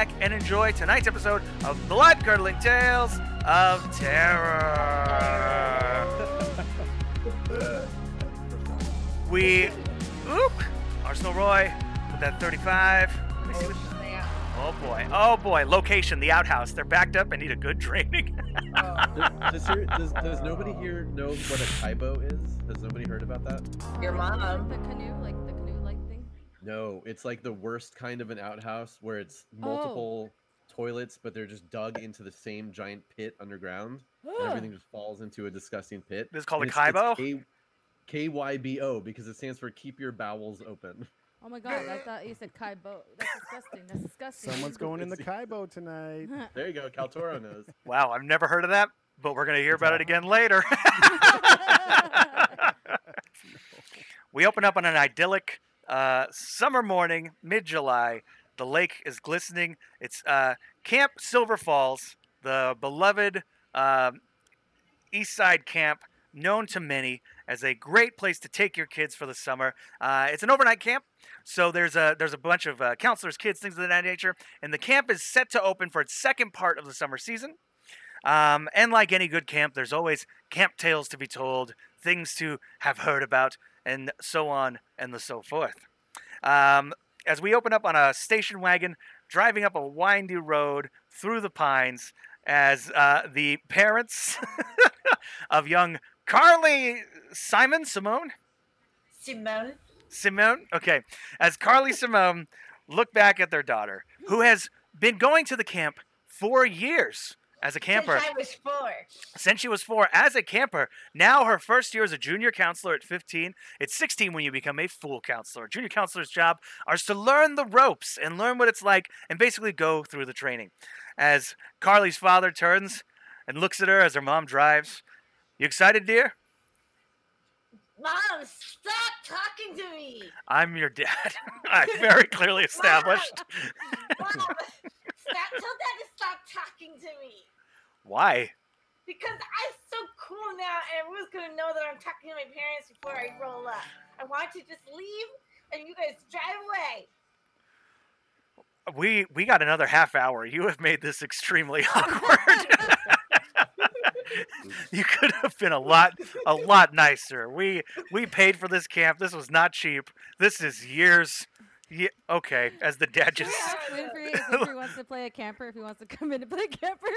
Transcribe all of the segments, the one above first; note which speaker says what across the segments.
Speaker 1: back and enjoy tonight's episode of Bloodcurdling Tales of Terror. Arsenal Roy with that 35. Let me see what. Oh boy. Location, the outhouse. They're backed up and need a good training.
Speaker 2: Does nobody here know what a kaibo is? Has nobody heard about that?
Speaker 3: Your mom.
Speaker 4: The canoe-like thing?
Speaker 2: No, it's like the worst kind of an outhouse where it's multiple toilets, but they're just dug into the same giant pit underground, and everything just falls into a disgusting pit.
Speaker 1: This is called a kaibo?
Speaker 2: It's KYBO because it stands for Keep Your Bowels Open.
Speaker 4: Oh my god, I thought you said kaibo. That's disgusting.
Speaker 5: Someone's going in the kaibo tonight.
Speaker 2: There you go, Caltoro knows.
Speaker 1: Wow, I've never heard of that, but we're going to hear about it again later. We open up on an idyllic summer morning, mid-July. The lake is glistening. It's Camp Silver Falls, the beloved East Side camp, known to many as a great place to take your kids for the summer. It's an overnight camp, so there's a bunch of counselors, kids, things of that nature, and the camp is set to open for its second part of the summer season. And like any good camp, there's always camp tales to be told, things to have heard about, and so on and so forth. As we open up on a station wagon, driving up a windy road through the pines, as the parents of young Carly Simone? Okay. As Carly Simone look back at their daughter, who has been going to the camp for years as a camper. Since she was 4 as a camper. Now her first year as a junior counselor at 15. It's 16 when you become a full counselor. Junior counselor's job is to learn the ropes and learn what it's like and basically go through the training. As Carly's father turns and looks at her as her mom drives. You excited, dear?
Speaker 3: Mom, stop talking to me.
Speaker 1: I'm your dad. I very clearly established.
Speaker 3: Mom, tell Dad to stop talking to me.
Speaker 1: Why?
Speaker 3: Because I'm so cool now, and everyone's gonna know that I'm talking to my parents before I roll up. I want you to just leave, and you guys drive away.
Speaker 1: We got another half hour. You have made this extremely awkward. You could have been a lot nicer. We paid for this camp. This was not cheap. This is years. Okay, as the dad just.
Speaker 4: Winfrey wants to play a camper. If he wants to come in to play a camper.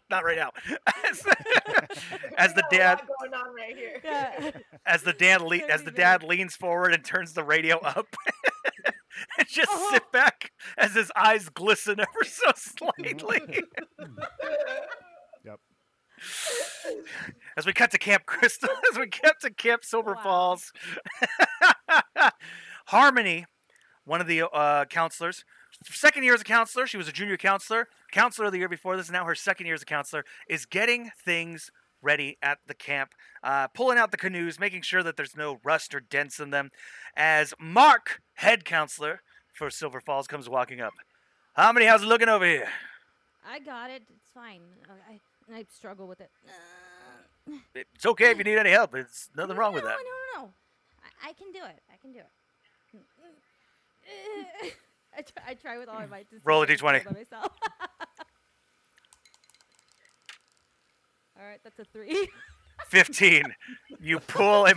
Speaker 1: Not right now. As the dad.
Speaker 3: Going on right here.
Speaker 4: Yeah.
Speaker 1: As the dad leans forward and turns the radio up. And just sit back as his eyes glisten ever so slightly.
Speaker 5: Yep.
Speaker 1: As we cut to Camp Crystal, as we cut to Camp Silver Falls, Harmony, one of the counselors, second year as a counselor, she was a junior counselor of the year before this, and now her second year as a counselor, is getting things ready at the camp, pulling out the canoes, making sure that there's no rust or dents in them, as Mark, head counselor for Silver Falls, comes walking up. Harmony, how's it looking over here?
Speaker 4: I got it. It's fine. I struggle with it.
Speaker 1: It's okay if you need any help. There's nothing wrong with that.
Speaker 4: No. I can do it. I try with all my might.
Speaker 1: Roll a d20.
Speaker 4: By myself. All right, that's a 3.
Speaker 1: 15. You pull,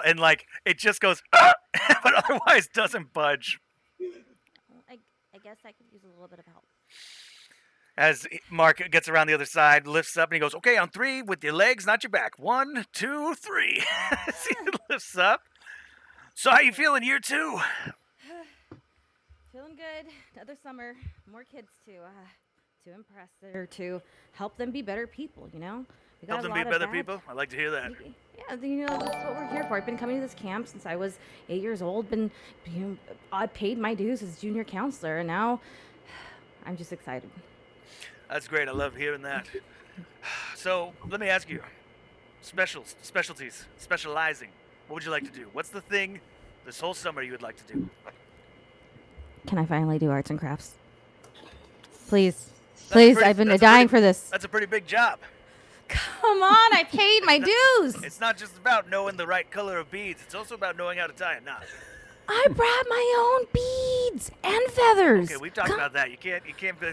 Speaker 1: and like it just goes, but otherwise doesn't budge.
Speaker 4: I guess I could use a little bit of help.
Speaker 1: As Mark gets around the other side, lifts up, and he goes, okay, on 3 with your legs, not your back. 1, 2, 3. As he lifts up. So how you feeling year 2?
Speaker 4: Feeling good. Another summer. More kids to impress or to help them be better people, you know?
Speaker 1: Help them be better people? I like to hear that.
Speaker 4: Yeah, you know, that's what we're here for. I've been coming to this camp since I was 8 years old. I paid my dues as junior counselor, and now I'm just excited.
Speaker 1: That's great. I love hearing that. So let me ask you, specialties, specializing. What would you like to do? What's the thing this whole summer you would like to do?
Speaker 4: Can I finally do arts and crafts? Please, I've been dying for this.
Speaker 1: That's a pretty big job.
Speaker 4: Come on, I paid my dues.
Speaker 1: It's not just about knowing the right color of beads. It's also about knowing how to tie a knot.
Speaker 4: I brought my own beads and feathers.
Speaker 1: Okay, we've talked about that. You can't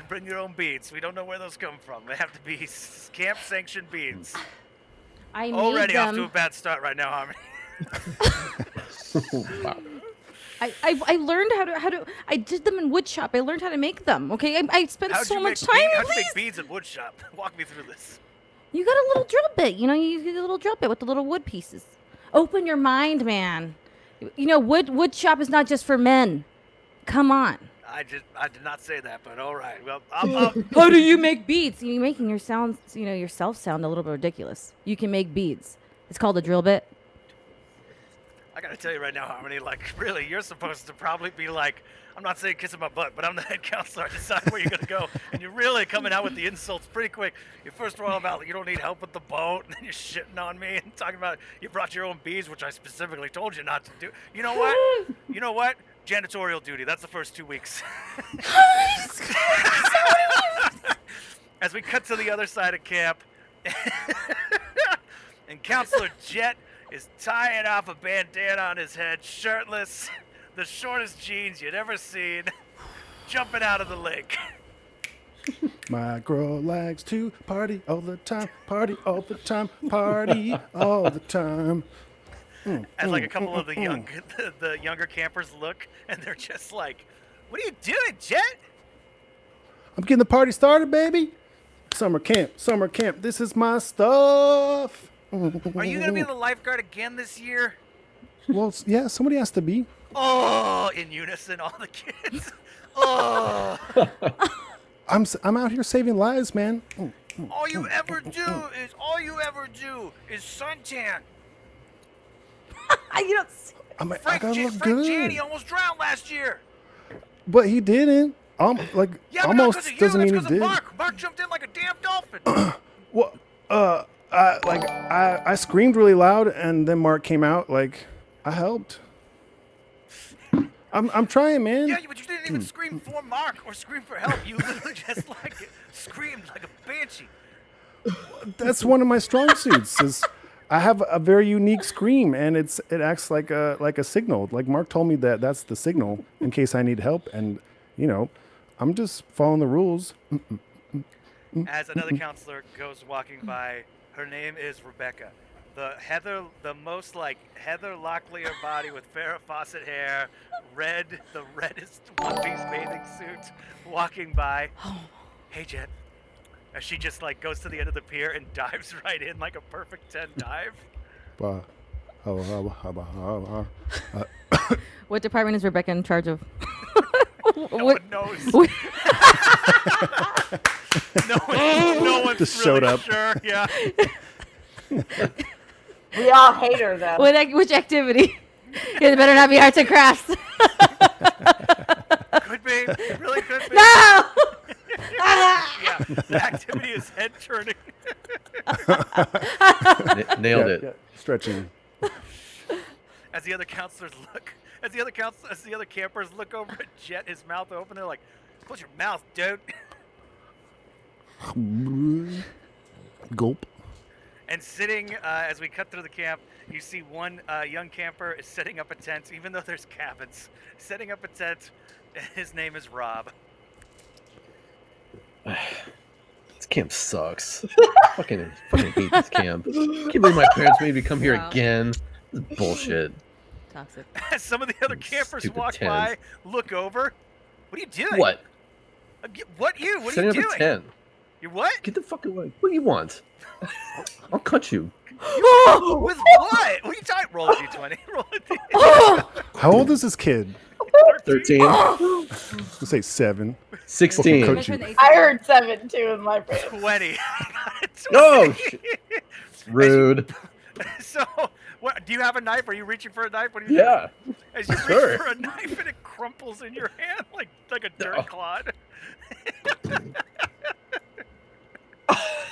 Speaker 1: bring your own beads. We don't know where those come from. They have to be camp sanctioned beads.
Speaker 4: I made
Speaker 1: Already
Speaker 4: them.
Speaker 1: off to a bad start right now, Harmony.
Speaker 2: Wow.
Speaker 4: I learned how to. I did them in wood shop. I learned how to make them. Okay, I spent
Speaker 1: How'd
Speaker 4: so
Speaker 1: you
Speaker 4: much
Speaker 1: make
Speaker 4: time.
Speaker 1: how'd you
Speaker 4: Please.
Speaker 1: make beads at wood shop? Walk me through this.
Speaker 4: You got a little drill bit. You know, you get a little drill bit with the little wood pieces. Open your mind, man. You know, wood shop is not just for men. Come on.
Speaker 1: I did not say that, but all right. Well, I'll
Speaker 4: How do you make beads? You're making your sounds, yourself sound a little bit ridiculous. You can make beads. It's called a drill bit.
Speaker 1: I gotta tell you right now, Harmony, like, really, you're supposed to probably be like, I'm not saying kissing my butt, but I'm the head counselor. I decide where you're gonna go, and you're really coming out with the insults pretty quick. You're first of all about you don't need help with the boat, and then you're shitting on me and talking about you brought your own bees, which I specifically told you not to do. You know what? You know what? Janitorial duty. That's the first 2 weeks. As we cut to the other side of camp, and Counselor Jet is tying off a bandana on his head, shirtless, the shortest jeans you'd ever seen, jumping out of the lake.
Speaker 5: My girl likes to party all the time, party all the time, party all the time.
Speaker 1: As like a couple of the younger campers look, and they're just like, "What are you doing, Jet?"
Speaker 5: I'm getting the party started, baby. Summer camp, summer camp. This is my stuff.
Speaker 1: Are you gonna be the lifeguard again this year?
Speaker 5: Well, yeah, somebody has to be.
Speaker 1: Oh, in unison, all the kids. Oh,
Speaker 5: I'm out here saving lives, man.
Speaker 1: all you ever do is suntan.
Speaker 4: You don't.
Speaker 5: I
Speaker 1: Frank
Speaker 5: gotta look
Speaker 1: Frank
Speaker 5: good.
Speaker 1: Janney almost drowned last year.
Speaker 5: But he didn't. Like
Speaker 1: Yeah, but not
Speaker 5: almost
Speaker 1: 'cause of you.
Speaker 5: doesn't
Speaker 1: That's
Speaker 5: mean he
Speaker 1: 'cause of
Speaker 5: did.
Speaker 1: Mark. Mark jumped in like a damn dolphin.
Speaker 5: Well, I screamed really loud, and then Mark came out. Like, I helped. I'm trying, man.
Speaker 1: Yeah, but you didn't even scream for Mark or scream for help. You literally just like screamed like a banshee.
Speaker 5: That's one of my strong suits. Is I have a very unique scream, and it acts like a signal. Like Mark told me that's the signal in case I need help, and I'm just following the rules.
Speaker 1: As another counselor goes walking by, her name is Rebecca. The most like Heather Locklear body with Farrah Fawcett hair, the reddest one-piece bathing suit, walking by. Hey, Jet. As she just like goes to the end of the pier and dives right in like a perfect 10 dive.
Speaker 4: What department is Rebecca in charge of?
Speaker 1: No one knows. no one's
Speaker 5: Just
Speaker 1: really
Speaker 5: showed up.
Speaker 1: sure. Yeah.
Speaker 3: We all hate her though.
Speaker 4: Which activity? It better not be arts and crafts.
Speaker 1: Could be. It really could be.
Speaker 4: No!
Speaker 1: Yeah. The activity is head turning.
Speaker 2: Nailed
Speaker 5: Yeah,
Speaker 2: it.
Speaker 5: yeah, stretching.
Speaker 1: As the other counselors look, as the other campers look over at Jet, his mouth open, they're like, "Close your mouth, dude."
Speaker 5: Gulp.
Speaker 1: And sitting, as we cut through the camp, you see one young camper is setting up a tent, even though there's cabins. Setting up a tent. His name is Rob.
Speaker 2: This camp sucks. fucking hate this camp. Can't believe my parents made me come here
Speaker 4: Wow.
Speaker 2: again. This is bullshit.
Speaker 4: Toxic.
Speaker 1: As some of the other campers
Speaker 2: Stupid
Speaker 1: walk
Speaker 2: tent.
Speaker 1: by, look over. What are you doing?
Speaker 2: What?
Speaker 1: What are
Speaker 2: Setting
Speaker 1: you
Speaker 2: up
Speaker 1: doing?
Speaker 2: a tent.
Speaker 1: You what?
Speaker 2: Get the fuck away. What do you want? I'll cut you.
Speaker 1: With what? What are you talking? Roll a d20. Roll a d20.
Speaker 5: How old is this kid?
Speaker 2: 13.
Speaker 5: Let's say 7.
Speaker 2: 16.
Speaker 5: Coach.
Speaker 3: I heard 7 too in my brain.
Speaker 1: 20.
Speaker 2: Oh, shit. Rude.
Speaker 1: So, what? Do you have a knife? Are you reaching for a knife? What are you
Speaker 2: Yeah.
Speaker 1: doing? As you
Speaker 2: Sure.
Speaker 1: reach for a knife and it crumples in your hand like a dirt clod.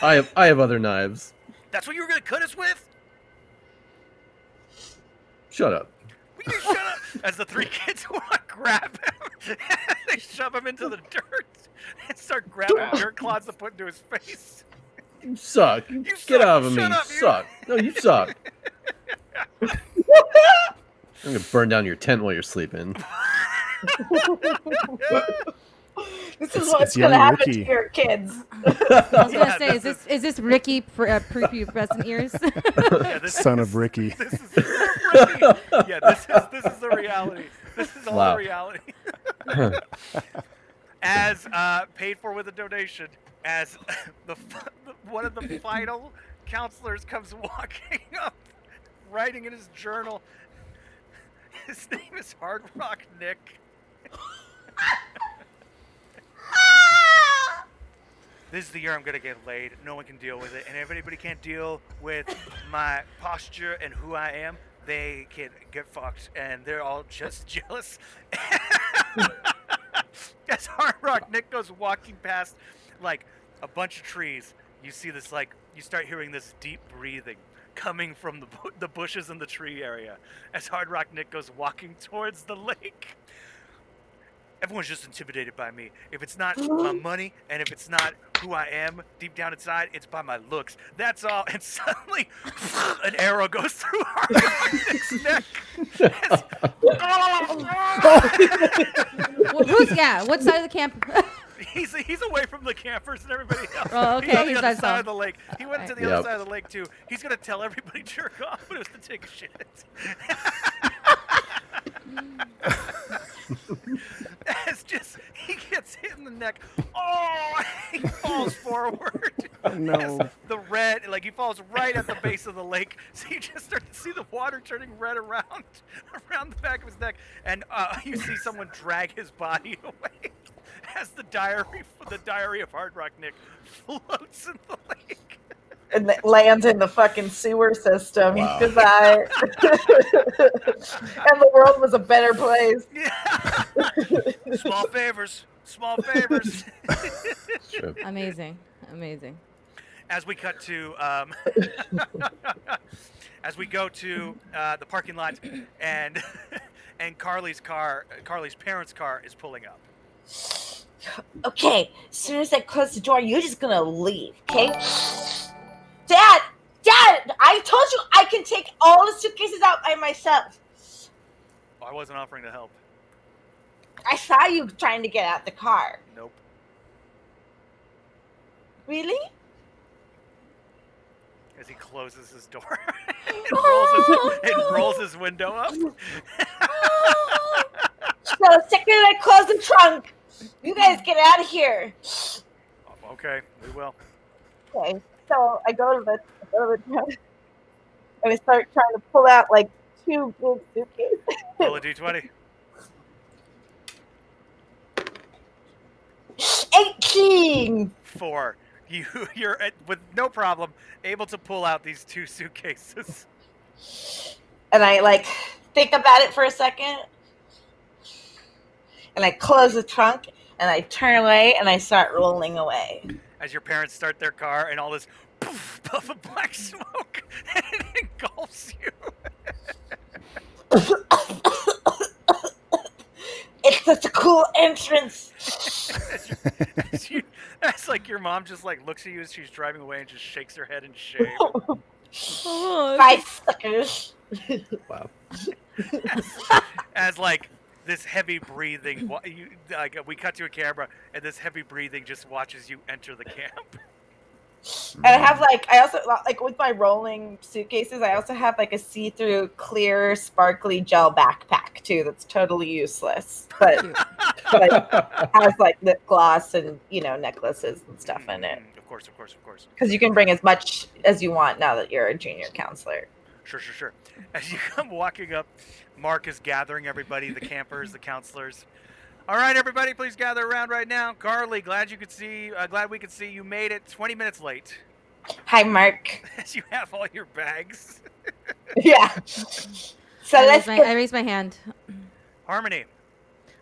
Speaker 2: I have other knives.
Speaker 1: That's what you were gonna cut us with?
Speaker 2: Shut up.
Speaker 1: Will you shut up? As the 3 kids want to grab him, they shove him into the dirt and start grabbing dirt clods to put into his face.
Speaker 2: You suck.
Speaker 1: You
Speaker 2: Get
Speaker 1: suck.
Speaker 2: out of me.
Speaker 1: Shut
Speaker 2: You
Speaker 1: up, you-
Speaker 2: suck. No, you suck. I'm gonna burn down your tent while you're sleeping.
Speaker 3: This is
Speaker 5: It's
Speaker 3: what's
Speaker 5: young
Speaker 3: gonna happen
Speaker 5: Ricky.
Speaker 3: to your kids.
Speaker 4: I was gonna say, is this Ricky prepubescent ears?
Speaker 1: Yeah,
Speaker 5: Son of Ricky.
Speaker 1: This is Ricky. Yeah, this is the reality. This is all
Speaker 2: Wow.
Speaker 1: the reality. As paid for with a donation, as one of the final counselors comes walking up, writing in his journal. His name is Hard Rock Nick. This is the year I'm gonna get laid. No one can deal with it, and if anybody can't deal with my posture and who I am, they can get fucked, and they're all just jealous. As Hard Rock Nick goes walking past, like, a bunch of trees, you see this, like, you start hearing this deep breathing coming from the bushes in the tree area. As Hard Rock Nick goes walking towards the lake. Everyone's just intimidated by me. If it's not my money, and if it's not who I am deep down inside, it's by my looks. That's all. And suddenly, an arrow goes through Hard Rock Nick's neck.
Speaker 4: What side of the camp?
Speaker 1: He's away from the campers and everybody else.
Speaker 4: Oh, okay,
Speaker 1: He's on the
Speaker 4: he's
Speaker 1: other
Speaker 4: on
Speaker 1: side
Speaker 4: top.
Speaker 1: of the lake. He went to the
Speaker 2: Yep.
Speaker 1: other side of the lake too. He's gonna tell everybody to jerk off, but it was to take a shit. It's just he gets hit in the neck. Oh, he falls forward.
Speaker 5: No.
Speaker 1: As the red, like he falls right at the base of the lake. So you just start to see the water turning red around the back of his neck, and you see someone drag his body away as the diary of Hard Rock Nick floats in the lake.
Speaker 3: And it lands in the fucking sewer system.
Speaker 2: Wow.
Speaker 3: Goodbye. And the world was a better place.
Speaker 1: Yeah. Small favors. Small favors.
Speaker 2: Sure.
Speaker 4: Amazing.
Speaker 1: As we cut to, as we go to the parking lot, and Carly's parents' car is pulling up.
Speaker 3: Okay, as soon as I close the door, you're just gonna leave, okay? Dad, I told you I can take all the suitcases out by myself.
Speaker 1: Oh, I wasn't offering to help.
Speaker 3: I saw you trying to get out the car.
Speaker 1: Nope.
Speaker 3: Really?
Speaker 1: As he closes his door and rolls his window up.
Speaker 3: So the second I close the trunk, you guys get out of here.
Speaker 1: Okay, we will.
Speaker 3: Okay, so I go to the trunk and I start trying to pull out like 2 big suitcases.
Speaker 1: Roll a d20.
Speaker 3: 18.
Speaker 1: 4. You're with no problem able to pull out these 2 suitcases.
Speaker 3: And I like think about it for a second. And I close the trunk and I turn away and I start rolling away.
Speaker 1: As your parents start their car and all this poof, puff of black smoke and it engulfs you.
Speaker 3: It's such a cool entrance.
Speaker 1: That's like your mom just like looks at you as she's driving away and just shakes her head in shame.
Speaker 3: Bye, suckers.
Speaker 2: Wow.
Speaker 1: As like this heavy breathing, we cut to a camera and this heavy breathing just watches you enter the camp.
Speaker 3: And I have I also like with my rolling suitcases, I also have like a see-through clear sparkly gel backpack too that's totally useless. But it has like lip gloss and necklaces and stuff in it.
Speaker 1: Of course.
Speaker 3: Because you can bring as much as you want now that you're a junior counselor.
Speaker 1: Sure. As you come walking up, Mark is gathering everybody, the campers, the counselors. All right, everybody, please gather around right now. Carly, glad we could see you made it 20 minutes late.
Speaker 3: Hi, Mark.
Speaker 1: As you have all your bags.
Speaker 3: Yeah. So
Speaker 4: I raised my hand.
Speaker 1: Harmony.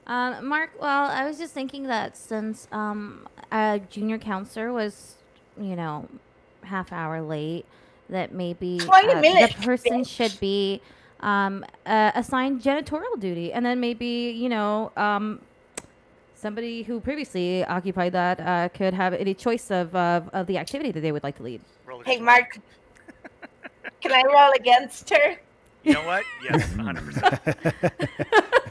Speaker 4: Mark, well, I was just thinking that since a junior counselor was, half hour late, that maybe
Speaker 3: 20 minutes,
Speaker 4: the person
Speaker 3: bitch.
Speaker 4: should be assigned janitorial duty, and then maybe somebody who previously occupied that could have any choice of the activity that they would like to lead.
Speaker 3: Hey, Mark. Can I roll against her?
Speaker 1: You know what? Yes, 100%.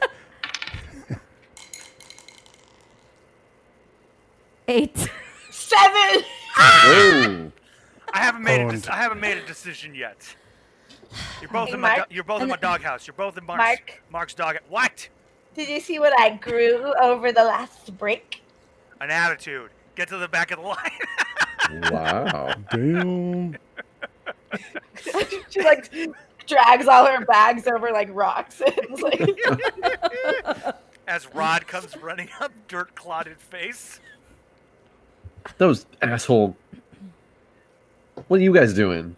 Speaker 1: decision yet. You're both
Speaker 3: Hey,
Speaker 1: in my
Speaker 3: Mark?
Speaker 1: you're both in my doghouse. You're both in
Speaker 3: Mark?
Speaker 1: Mark's dog. What?
Speaker 3: Did you see what I grew over the last break?
Speaker 1: An attitude. Get to the back of the line.
Speaker 2: Wow.
Speaker 5: Damn.
Speaker 3: She like drags all her bags over like rocks. It's like
Speaker 1: As Rod comes running up, dirt clotted face.
Speaker 2: Those asshole. What are you guys doing?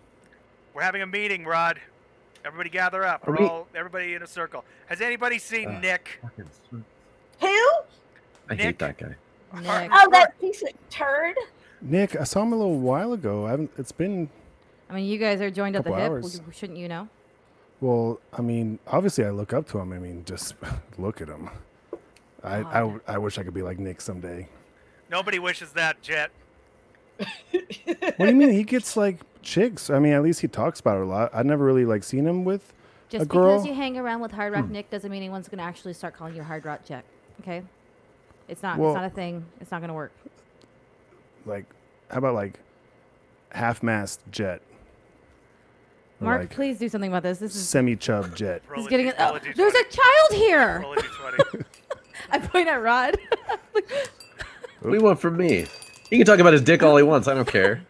Speaker 1: We're having a meeting, Rod. Everybody gather up. Everybody in a circle. Has anybody seen Nick?
Speaker 3: who?
Speaker 2: I
Speaker 1: Nick?
Speaker 2: hate that guy.
Speaker 4: Nick.
Speaker 3: Oh, that piece of turd.
Speaker 5: Nick, I saw him a little while ago. I haven't. It's been.
Speaker 4: I mean, you guys are joined at the
Speaker 5: Couple
Speaker 4: hip.
Speaker 5: hours.
Speaker 4: Shouldn't you know?
Speaker 5: Well, I mean, obviously, I look up to him. I mean, just look at him. I wish I could be like Nick someday.
Speaker 1: Nobody wishes that, Jet.
Speaker 5: What do you mean? He gets like chicks. I mean, at least he talks about it a lot. I've never really like seen him with
Speaker 4: Just
Speaker 5: a girl.
Speaker 4: because you hang around with Hard Rock Nick doesn't mean anyone's going to actually start calling you Hard Rock Jack. Okay? It's not.
Speaker 5: Well-
Speaker 4: It's not a thing. It's not going to work.
Speaker 5: Like, how about like half-mast jet? Or,
Speaker 4: Mark,
Speaker 5: like,
Speaker 4: please do something about this. This is.
Speaker 5: semi-chub jet.
Speaker 1: Roll
Speaker 4: He's
Speaker 1: a
Speaker 4: getting
Speaker 1: D-
Speaker 4: it.
Speaker 1: roll
Speaker 4: Oh,
Speaker 1: a D20.
Speaker 4: there's a child here.
Speaker 1: Roll a D20.
Speaker 4: I point at Rod.
Speaker 2: What do you want from me? He can talk about his dick all he wants. I don't care.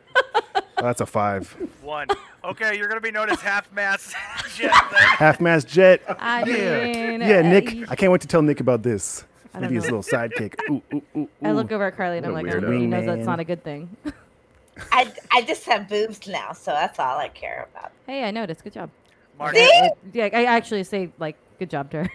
Speaker 5: Oh, that's a 5.
Speaker 1: 1. Okay, you're gonna be known as half-mast Jet then.
Speaker 5: Half-mast jet.
Speaker 4: I mean,
Speaker 5: Yeah, Nick. I can't wait to tell Nick about this.
Speaker 4: I
Speaker 5: Maybe
Speaker 4: don't
Speaker 5: his
Speaker 4: know.
Speaker 5: little sidekick. Ooh, ooh, ooh,
Speaker 4: I
Speaker 5: ooh.
Speaker 4: look over at Carly and I'm
Speaker 2: What
Speaker 4: like,
Speaker 2: a
Speaker 4: I hope he
Speaker 2: weirdo.
Speaker 4: knows that's
Speaker 5: Man.
Speaker 4: not a good thing.
Speaker 3: I just have boobs now, so that's all I care about.
Speaker 4: Hey, I noticed. Good job.
Speaker 1: Mark,
Speaker 4: Yeah, I actually say like, good job to her.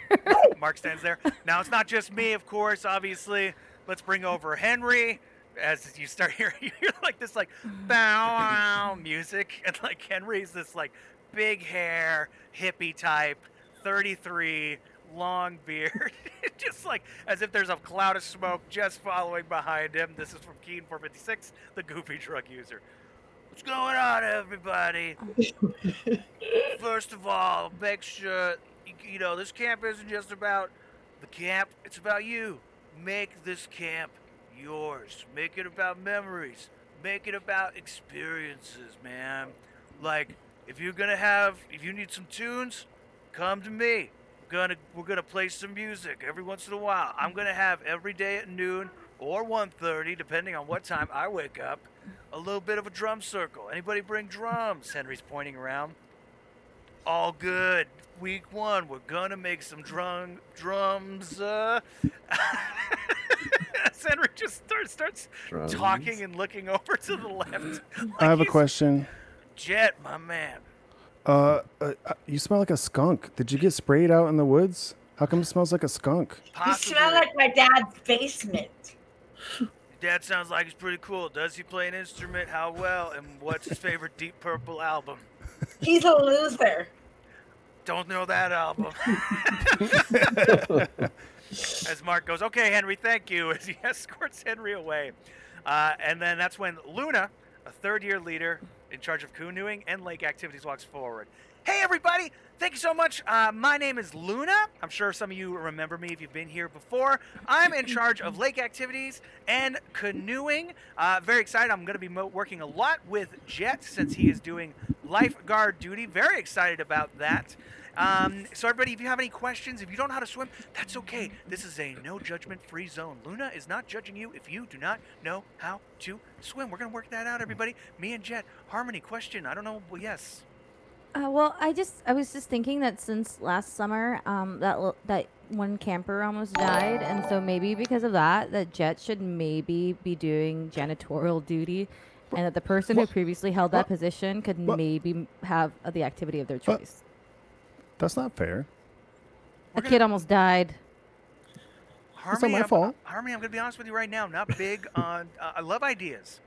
Speaker 1: Mark stands there. Now it's not just me, of course. Obviously, let's bring over Henry. As you start hearing, you hear like this like bow wow music, and like Henry's this like big hair hippie type, 33, long beard, just like as if there's a cloud of smoke just following behind him. This is from Keen 456, the goofy drug user. What's going on, everybody? First of all, make sure you know this camp isn't just about the camp; it's about you. Make this camp yours. Make it about memories. Make it about experiences, man. Like if you need some tunes, come to me. We're gonna play some music every once in a while. I'm gonna have every day at noon or 1:30, depending on what time I wake up, a little bit of a drum circle. Anybody bring drums? Henry's pointing around. All good. Week 1, we're gonna make some drums. Henry just starts
Speaker 2: Drums.
Speaker 1: talking and looking over to the left.
Speaker 5: I have a
Speaker 1: he's-
Speaker 5: question.
Speaker 1: Jet, my man.
Speaker 5: You smell like a skunk. Did you get sprayed out in the woods? How come it smells like a skunk?
Speaker 3: You
Speaker 1: Possibly.
Speaker 3: smell like my dad's basement.
Speaker 1: Your dad sounds like he's pretty cool. Does he play an instrument? How well? And what's his favorite Deep Purple album?
Speaker 3: He's a loser.
Speaker 1: Don't know that album. As Mark goes, okay, Henry, thank you, as he escorts Henry away. And then that's when Luna, a third-year leader in charge of canoeing and lake activities, walks forward. Hey, everybody! Thank you so much. My name is Luna. I'm sure some of you remember me if you've been here before. I'm in charge of lake activities and canoeing. Very excited. I'm going to be working a lot with Jet since he is doing lifeguard duty. Very excited about that. So everybody, if you have any questions, if you don't know how to swim, that's okay. This is a no judgment free zone. Luna is not judging you if you do not know how to swim. We're going to work that out, everybody. Me and Jet. Harmony, question. I don't know. Well, yes.
Speaker 4: Well, I was just thinking that since last summer, that one camper almost died, and so maybe because of that Jet should maybe be doing janitorial duty, and that the person who previously held that position could maybe have the activity of their choice.
Speaker 5: That's not fair.
Speaker 4: A kid almost died.
Speaker 1: Harmony,
Speaker 5: not my fault.
Speaker 1: Harmony, I'm going to be honest with you right now. I'm not big on. I love ideas.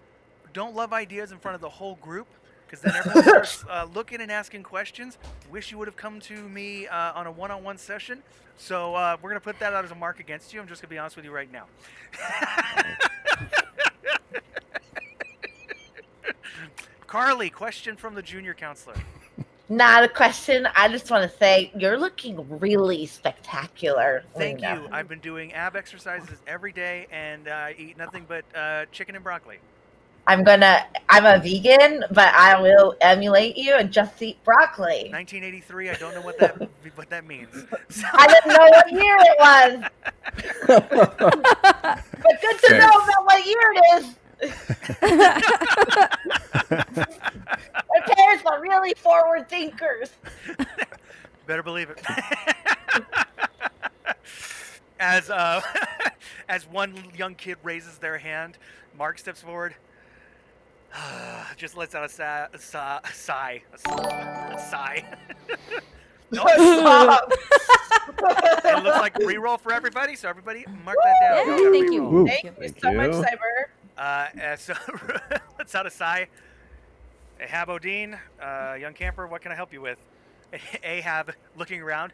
Speaker 1: Don't love ideas in front of the whole group, because then everyone starts looking and asking questions. Wish you would have come to me on a one-on-one session. So we're going to put that out as a mark against you. I'm just going to be honest with you right now. Carly, question from the junior counselor.
Speaker 3: Not a question. I just want to say you're looking really spectacular.
Speaker 1: Thank
Speaker 3: Luna.
Speaker 1: you. I've been doing ab exercises every day and eat nothing but chicken and broccoli.
Speaker 3: I'm a vegan, but I will emulate you and just eat broccoli.
Speaker 1: 1983. I don't know what that means.
Speaker 3: I didn't know what year it was. But good to know about what year it is. My parents are really forward thinkers.
Speaker 1: Better believe it. As as one young kid raises their hand, Mark steps forward. Just lets out a sigh. A sigh. Nope. It looks like reroll for everybody, so everybody mark that down.
Speaker 4: Yeah,
Speaker 1: You gotta
Speaker 4: thank you.
Speaker 1: reroll.
Speaker 5: Ooh.
Speaker 3: Thank you
Speaker 2: Thank
Speaker 3: so much,
Speaker 2: you.
Speaker 3: Cyber.
Speaker 1: So lets out a sigh. Ahab Odin, young camper, what can I help you with? Ahab, looking around.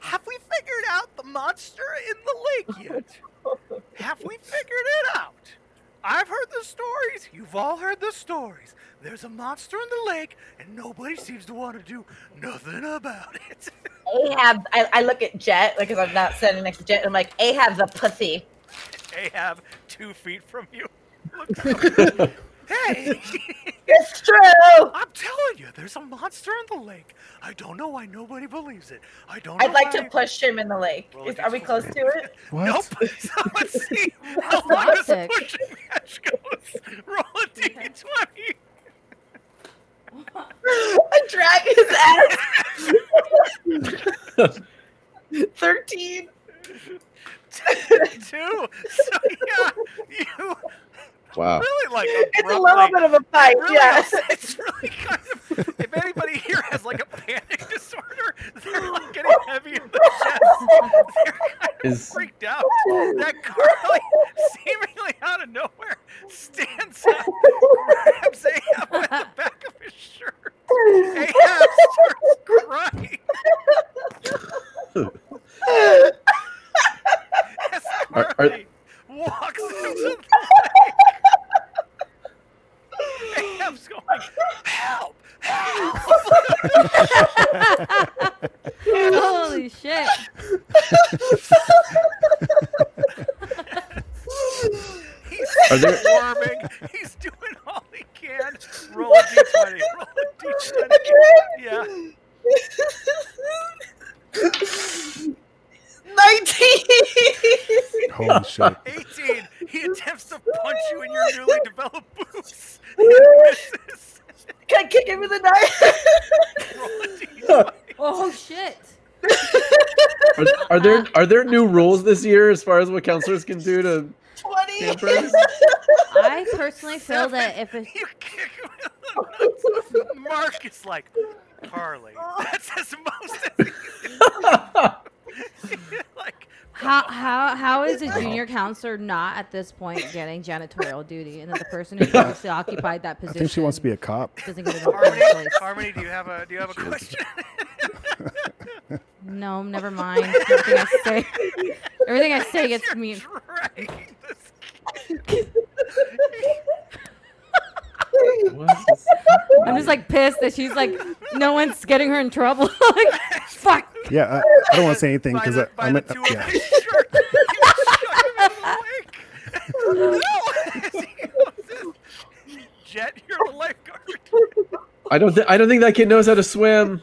Speaker 1: Have we figured out the monster in the lake yet? Have we figured it out? I've heard the stories. You've all heard the stories. There's a monster in the lake, and nobody seems to want to do nothing about it.
Speaker 3: Ahab, I look at Jet because I'm not standing next to Jet. And I'm like, Ahab's a pussy.
Speaker 1: Ahab, 2 feet from you. Looks up. Hey!
Speaker 3: It's true.
Speaker 1: I'm telling you, there's a monster in the lake. I don't know why nobody believes it. I don't know
Speaker 3: I'd like
Speaker 1: why...
Speaker 3: to push him in the lake.
Speaker 1: Roll a
Speaker 3: Are we
Speaker 1: d20.
Speaker 3: close to it?
Speaker 5: What?
Speaker 1: Nope. So let's see how long this
Speaker 4: toxic.
Speaker 1: pushing match goes. Roll a d20.
Speaker 3: I drag his ass. 13.
Speaker 1: 2. So yeah, you
Speaker 2: Wow.
Speaker 1: really like
Speaker 3: It's a
Speaker 1: abruptly-
Speaker 3: little bit of a fight,
Speaker 1: really
Speaker 3: yeah.
Speaker 1: It's really kind of. If anybody here has like a panic disorder, they're like getting heavy in the chest. They're kind of freaked out. That Carly, seemingly out of nowhere, stands up, grabs Ahab by the back of his shirt. Ahab starts crying. As Carly walks into the lake. Ahab's going, help! Help!
Speaker 4: Holy shit.
Speaker 1: He's
Speaker 2: Are there-
Speaker 1: swarming. He's doing all he can. Roll a d20. Roll a d20. Yeah.
Speaker 3: 19.
Speaker 5: Holy shit.
Speaker 1: 18. He attempts to punch you in your newly developed boobs. And misses.
Speaker 3: Can I kick him with a knife?
Speaker 1: Roll a d20.
Speaker 4: Oh shit.
Speaker 2: Are there new rules this year as far as what counselors can do to
Speaker 3: 20.
Speaker 2: campers?
Speaker 4: I personally feel that if it,
Speaker 1: You kick him in the nuts. Mark is like, Carly, that's as most as he like,
Speaker 4: how is a junior counselor not at this point getting janitorial duty, and that the person who previously occupied that
Speaker 5: I
Speaker 4: position
Speaker 5: think she wants to be a cop.
Speaker 4: doesn't get an
Speaker 1: Harmony,
Speaker 4: open place?
Speaker 1: Harmony, do you have a question?
Speaker 4: No, never mind. Everything I say gets me.
Speaker 1: Dragging this
Speaker 2: What is
Speaker 4: I'm just like pissed that she's like, no one's getting her in trouble. Like, fuck.
Speaker 5: Yeah, I don't want to say anything
Speaker 1: by
Speaker 5: because
Speaker 1: the, by
Speaker 5: I'm
Speaker 1: the two of
Speaker 5: yeah.
Speaker 1: his shirt. You shove him in the lake. No! As he goes in, Jet, you're the lifeguard.
Speaker 2: I don't think that kid knows how to swim.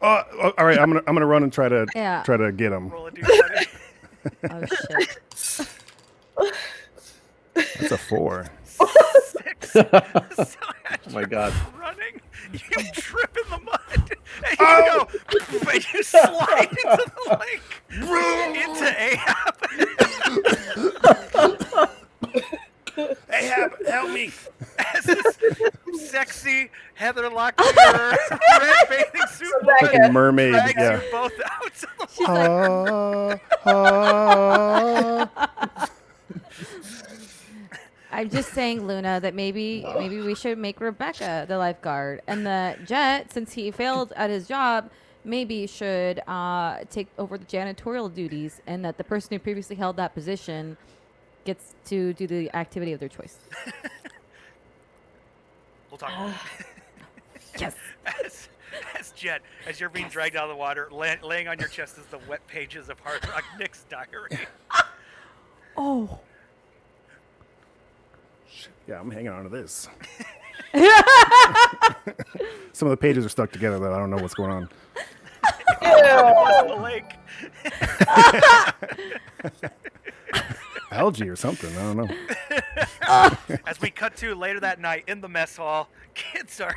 Speaker 5: Oh, all right, I'm gonna run and try to
Speaker 4: Yeah.
Speaker 5: get him.
Speaker 1: Roll a d20.
Speaker 4: Oh shit.
Speaker 5: That's a 4.
Speaker 1: 6. So as
Speaker 2: Oh my
Speaker 1: you're
Speaker 2: God.
Speaker 1: running, you trip in the mud, and you go, and you slide into the lake, into Ahab.
Speaker 5: Ahab, help me!
Speaker 1: As this sexy Heather Locklear red bathing suit
Speaker 3: Rebecca.
Speaker 1: woman
Speaker 5: Mermaid,
Speaker 1: drags
Speaker 5: yeah.
Speaker 1: you both out.
Speaker 4: She's like, I'm just saying, Luna, that maybe we should make Rebecca the lifeguard, and the Jet, since he failed at his job, maybe should take over the janitorial duties, and that the person who previously held that position gets to do the activity of their choice.
Speaker 1: We'll talk about it.
Speaker 4: Yes.
Speaker 1: As Jet, as you're being dragged out of the water, laying on your chest is the wet pages of Hard Rock Nick's diary.
Speaker 4: Oh.
Speaker 5: gosh. Yeah, I'm hanging on to this. Some of the pages are stuck together, though. I don't know what's going on.
Speaker 1: The lake.
Speaker 5: Algae or something. I don't know.
Speaker 1: As we cut to later that night in the mess hall, kids are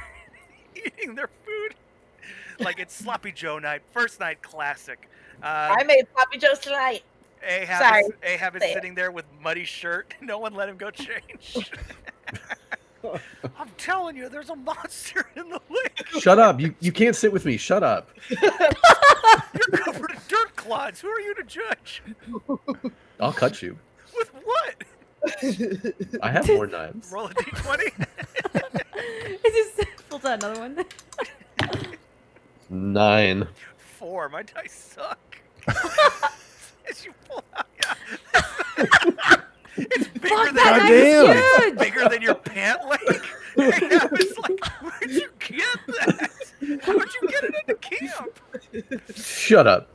Speaker 1: eating their food like it's Sloppy Joe night. First night classic.
Speaker 3: I made sloppy joes tonight.
Speaker 1: Ahab is sitting there with muddy shirt. No one let him go change. I'm telling you, there's a monster in the lake.
Speaker 2: Shut up. You can't sit with me. Shut up.
Speaker 1: You're covered in dirt clods. Who are you to judge?
Speaker 2: I'll cut you.
Speaker 1: With what?
Speaker 2: I have more knives.
Speaker 1: Roll a d20.
Speaker 4: It's just pulls out another one.
Speaker 2: 9.
Speaker 1: 4. My dice suck. As you pull out, it's bigger
Speaker 4: Fuck,
Speaker 1: than
Speaker 4: that
Speaker 5: God
Speaker 4: knife is
Speaker 5: damn.
Speaker 4: huge!
Speaker 1: bigger than your pant leg. Ahab is like, where'd you get that? How'd you get it into camp?
Speaker 2: Shut up.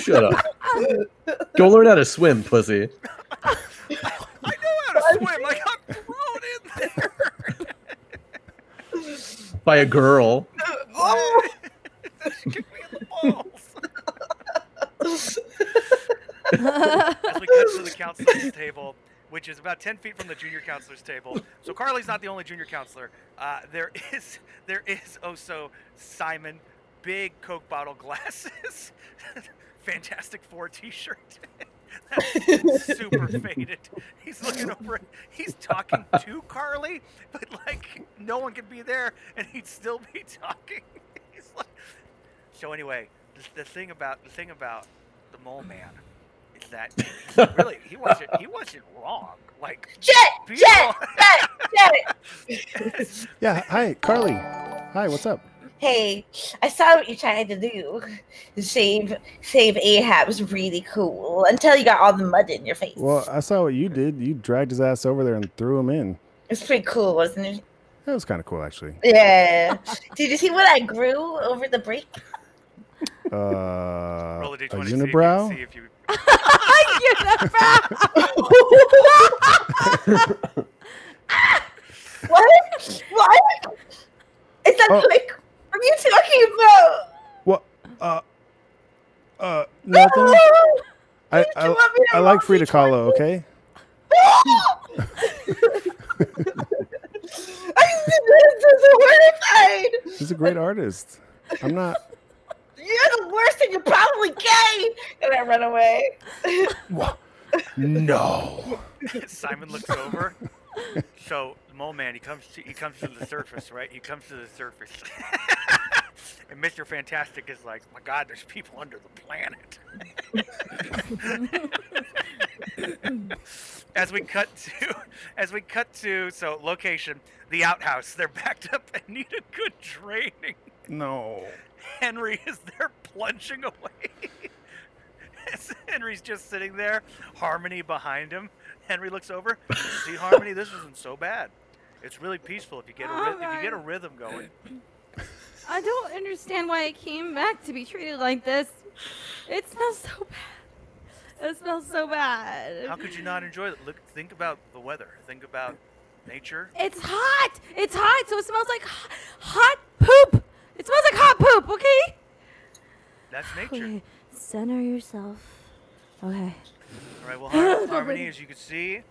Speaker 2: Shut up. Go learn how to swim, pussy.
Speaker 1: I know how to swim. I got thrown in there.
Speaker 2: By a girl.
Speaker 1: She kicked me in the balls. As we cut to the counselor's table, which is about 10 feet from the junior counselor's table. So Carly's not the only junior counselor. There is also Simon, big Coke bottle glasses, Fantastic Four t-shirt. That's super faded. He's looking over. He's talking to Carly, but like no one could be there, and he'd still be talking. He's like. So anyway, the thing about the mole man is that he wasn't wrong. Like
Speaker 3: Jet!
Speaker 5: Yeah, hi, Carly. Hi, what's up?
Speaker 3: Hey, I saw what you tried to do. Save Ahab was really cool until you got all the mud in your face.
Speaker 5: Well, I saw what you did. You dragged his ass over there and threw him in.
Speaker 3: It's pretty cool, wasn't it?
Speaker 5: That was kind of cool, actually.
Speaker 3: Yeah. Did you see what I grew over the break?
Speaker 1: roll a
Speaker 5: A
Speaker 1: d20
Speaker 5: unibrow?
Speaker 1: see if you
Speaker 3: What? What? Is that like? What are you talking about?
Speaker 5: What? Nothing. I
Speaker 3: you want me to
Speaker 5: like
Speaker 3: roll
Speaker 5: Frida Kahlo, okay?
Speaker 3: I'm horrified.
Speaker 5: He's a great artist. I'm not.
Speaker 3: You're the worst, and you're probably gay. And I run away.
Speaker 5: No.
Speaker 1: Simon looks over. So the mole man, he comes to the surface, right? He comes to the surface, and Mr. Fantastic is like, "My God, there's people under the planet." As we cut to so location, the outhouse. They're backed up and need a good draining.
Speaker 5: No.
Speaker 1: Henry is there plunging away. Henry's just sitting there, Harmony behind him. Henry looks over. See, Harmony, this isn't so bad. It's really peaceful if you get a rhythm going.
Speaker 4: I don't understand why I came back to be treated like this. It smells so bad. It smells so bad.
Speaker 1: How could you not enjoy it? Think about the weather. Think about nature.
Speaker 4: It's hot. It's hot, so it smells like hot poop. It smells like hot poop, okay?
Speaker 1: That's nature.
Speaker 4: Okay, center yourself. Okay.
Speaker 1: All right. Well, Harmony, as you can see,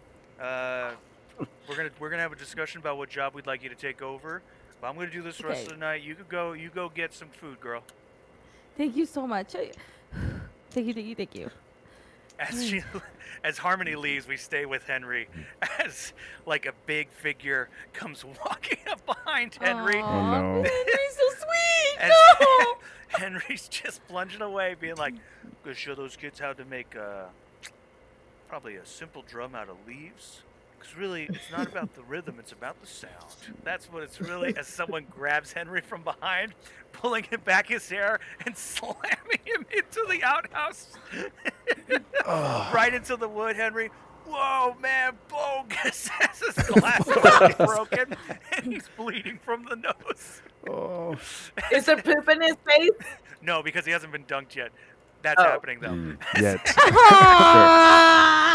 Speaker 1: we're gonna have a discussion about what job we'd like you to take over. But I'm gonna do this the rest of the night. You go get some food, girl.
Speaker 4: Thank you so much. Thank you.
Speaker 1: As Harmony leaves, we stay with Henry as like a big figure comes walking up behind Henry.
Speaker 4: Aww,
Speaker 5: Oh, no.
Speaker 4: Henry's so sweet.
Speaker 1: As
Speaker 4: No.
Speaker 1: Henry's just plunging away, being like, "I'm gonna show those kids how to make probably a simple drum out of leaves. Because really, it's not about the rhythm; it's about the sound. That's what it's really." As someone grabs Henry from behind, pulling him back his hair and slamming him into the outhouse, right into the wood. Henry, whoa, man, bogus! As his glasses are broken and he's bleeding from the nose.
Speaker 5: Oh.
Speaker 3: Is there poop in his face?
Speaker 1: No, because he hasn't been dunked yet. That's happening though.
Speaker 5: Yet.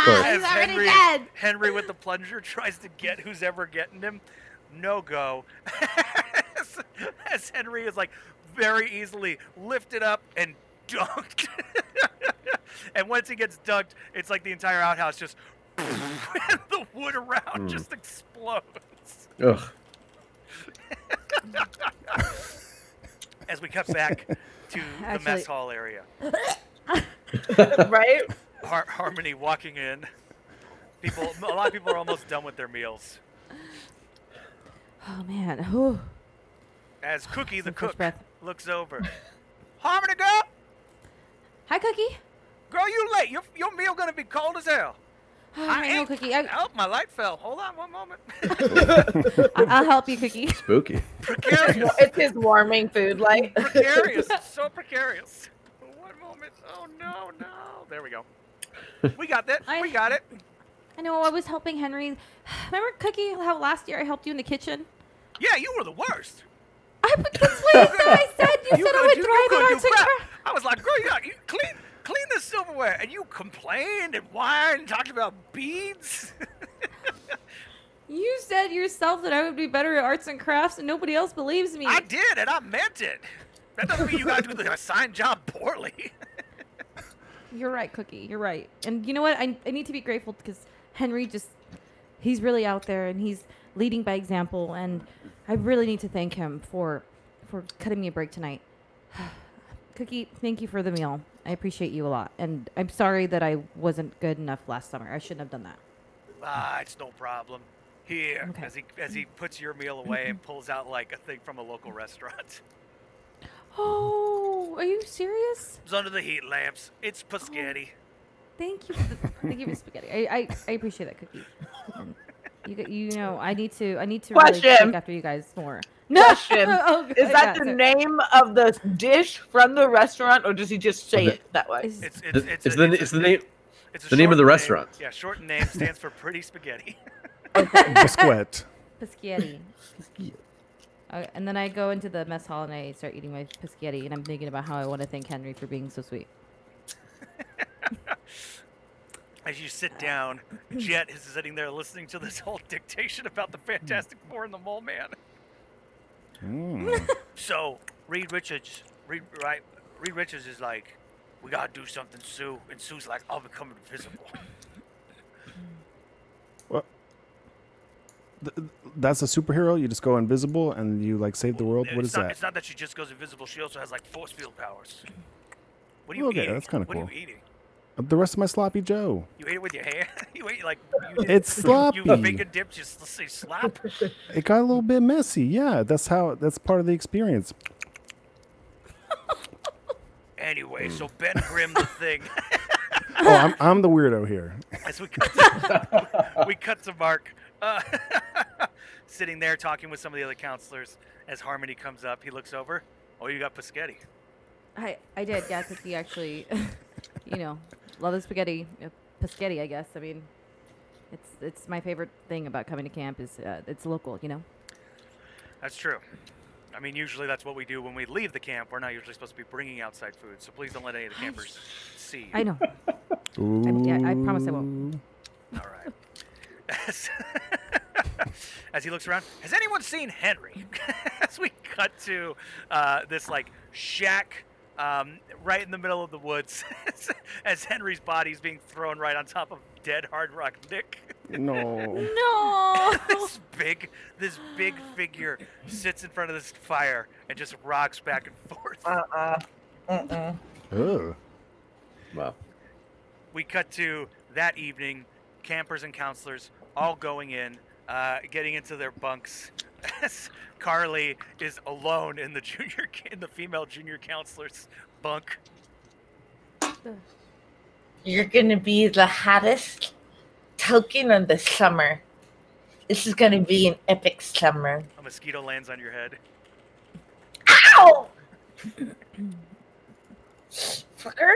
Speaker 1: As
Speaker 4: He's already dead.
Speaker 1: Henry with the plunger tries to get who's ever getting him. No go. As Henry is like very easily lifted up and dunked. And once he gets dunked, it's like the entire outhouse just and the wood around just explodes.
Speaker 2: Ugh.
Speaker 1: As we cut back to the mess hall area.
Speaker 3: Right?
Speaker 1: Harmony walking in. A lot of people are almost done with their meals.
Speaker 4: Oh man. Whew.
Speaker 1: As Cookie the
Speaker 4: Some fresh
Speaker 1: cook
Speaker 4: breath.
Speaker 1: looks over. Harmony girl,
Speaker 4: Hi, Cookie.
Speaker 1: girl, you late. Your meal gonna be cold as hell.
Speaker 4: Oh, I know,
Speaker 1: ain't-
Speaker 4: Cookie.
Speaker 1: Oh, my light fell. Hold on one moment.
Speaker 4: I'll help you, Cookie.
Speaker 2: Spooky.
Speaker 1: Precarious.
Speaker 3: It's his warming food light.
Speaker 1: Precarious. It's so precarious. One moment. Oh no, no. There we go. We got that. We got it.
Speaker 4: I know. I was helping Henry. Remember, Cookie, how last year I helped you in the kitchen?
Speaker 1: Yeah, you were the worst.
Speaker 4: That's what I said. You said I would thrive in arts and crafts.
Speaker 1: I was like, girl, you clean the silverware, and you complained and whined and talked about beads.
Speaker 4: You said yourself that I would be better at arts and crafts, and nobody else believes me.
Speaker 1: I did, and I meant it. That doesn't mean you gotta do the assigned job poorly.
Speaker 4: You're right, Cookie. You're right. And you know what? I need to be grateful because Henry he's really out there and he's leading by example. And I really need to thank him for cutting me a break tonight. Cookie, thank you for the meal. I appreciate you a lot. And I'm sorry that I wasn't good enough last summer. I shouldn't have done that.
Speaker 1: It's no problem. Here,
Speaker 4: Okay.
Speaker 1: as he puts your meal away and pulls out like a thing from a local restaurant.
Speaker 4: Oh, are you serious?
Speaker 1: It's under the heat lamps. It's Paschetti.
Speaker 4: Thank you for spaghetti. I appreciate that, Cookie. And you know, I need to really
Speaker 3: Question.
Speaker 4: look after you guys more.
Speaker 3: Question.
Speaker 4: Oh,
Speaker 3: Is that
Speaker 4: yeah,
Speaker 3: the
Speaker 4: so-
Speaker 3: name of the dish from the restaurant, or does he just say it that way?
Speaker 4: Is-
Speaker 1: It's
Speaker 2: It's the name.
Speaker 1: it's a
Speaker 2: The name of the
Speaker 1: shortened
Speaker 2: restaurant.
Speaker 1: Name. Yeah, shortened name stands for Pretty Spaghetti.
Speaker 5: Biscuit.
Speaker 4: Paschetti. And then I go into the mess hall and I start eating my paschetti, and I'm thinking about how I want to thank Henry for being so sweet.
Speaker 1: As you sit down, Jet is sitting there listening to this whole dictation about the Fantastic Four and the Mole Man. So Reed Richards is like, we gotta do something, Sue. And Sue's like, I'll become invisible.
Speaker 5: What? That's a superhero? You just go invisible and you like save the world? What is that?
Speaker 1: It's not that she just goes invisible. She also has like force field powers. What are you
Speaker 5: Okay,
Speaker 1: eating?
Speaker 5: that's kinda
Speaker 1: What
Speaker 5: cool.
Speaker 1: are you eating?
Speaker 5: The rest of my sloppy Joe.
Speaker 1: You ate it with your hand? You ate like
Speaker 5: It's sloppy.
Speaker 1: You finger dipped just let's say slap.
Speaker 5: It got a little bit messy. Yeah, that's part of the experience.
Speaker 1: Anyway, so Ben Grimm the Thing.
Speaker 5: Oh, I'm the weirdo here.
Speaker 1: As we cut to Mark sitting there talking with some of the other counselors. As Harmony comes up, he looks over. Oh, you got Paschetti.
Speaker 4: I did, yeah, Cookie actually, you know, love the spaghetti, paschetti, I guess. I mean, it's my favorite thing about coming to camp is it's local, you know.
Speaker 1: That's true. I mean, usually that's what we do when we leave the camp. We're not usually supposed to be bringing outside food, so please don't let any of the campers see.
Speaker 4: I know. I promise I won't.
Speaker 1: All right. As he looks around, has anyone seen Henry? As we cut to this like shack right in the middle of the woods, as Henry's body's being thrown right on top of dead Hard Rock Nick.
Speaker 5: No.
Speaker 4: No.
Speaker 1: this big figure sits in front of this fire and just rocks back and forth.
Speaker 5: Ugh.
Speaker 2: Wow.
Speaker 1: We cut to that evening, campers and counselors all going in, getting into their bunks. As Carly is alone in the female junior counselor's bunk.
Speaker 3: You're gonna be the hottest token of the summer. This is gonna be an epic summer.
Speaker 1: A mosquito lands on your head.
Speaker 3: Ow! Fucker.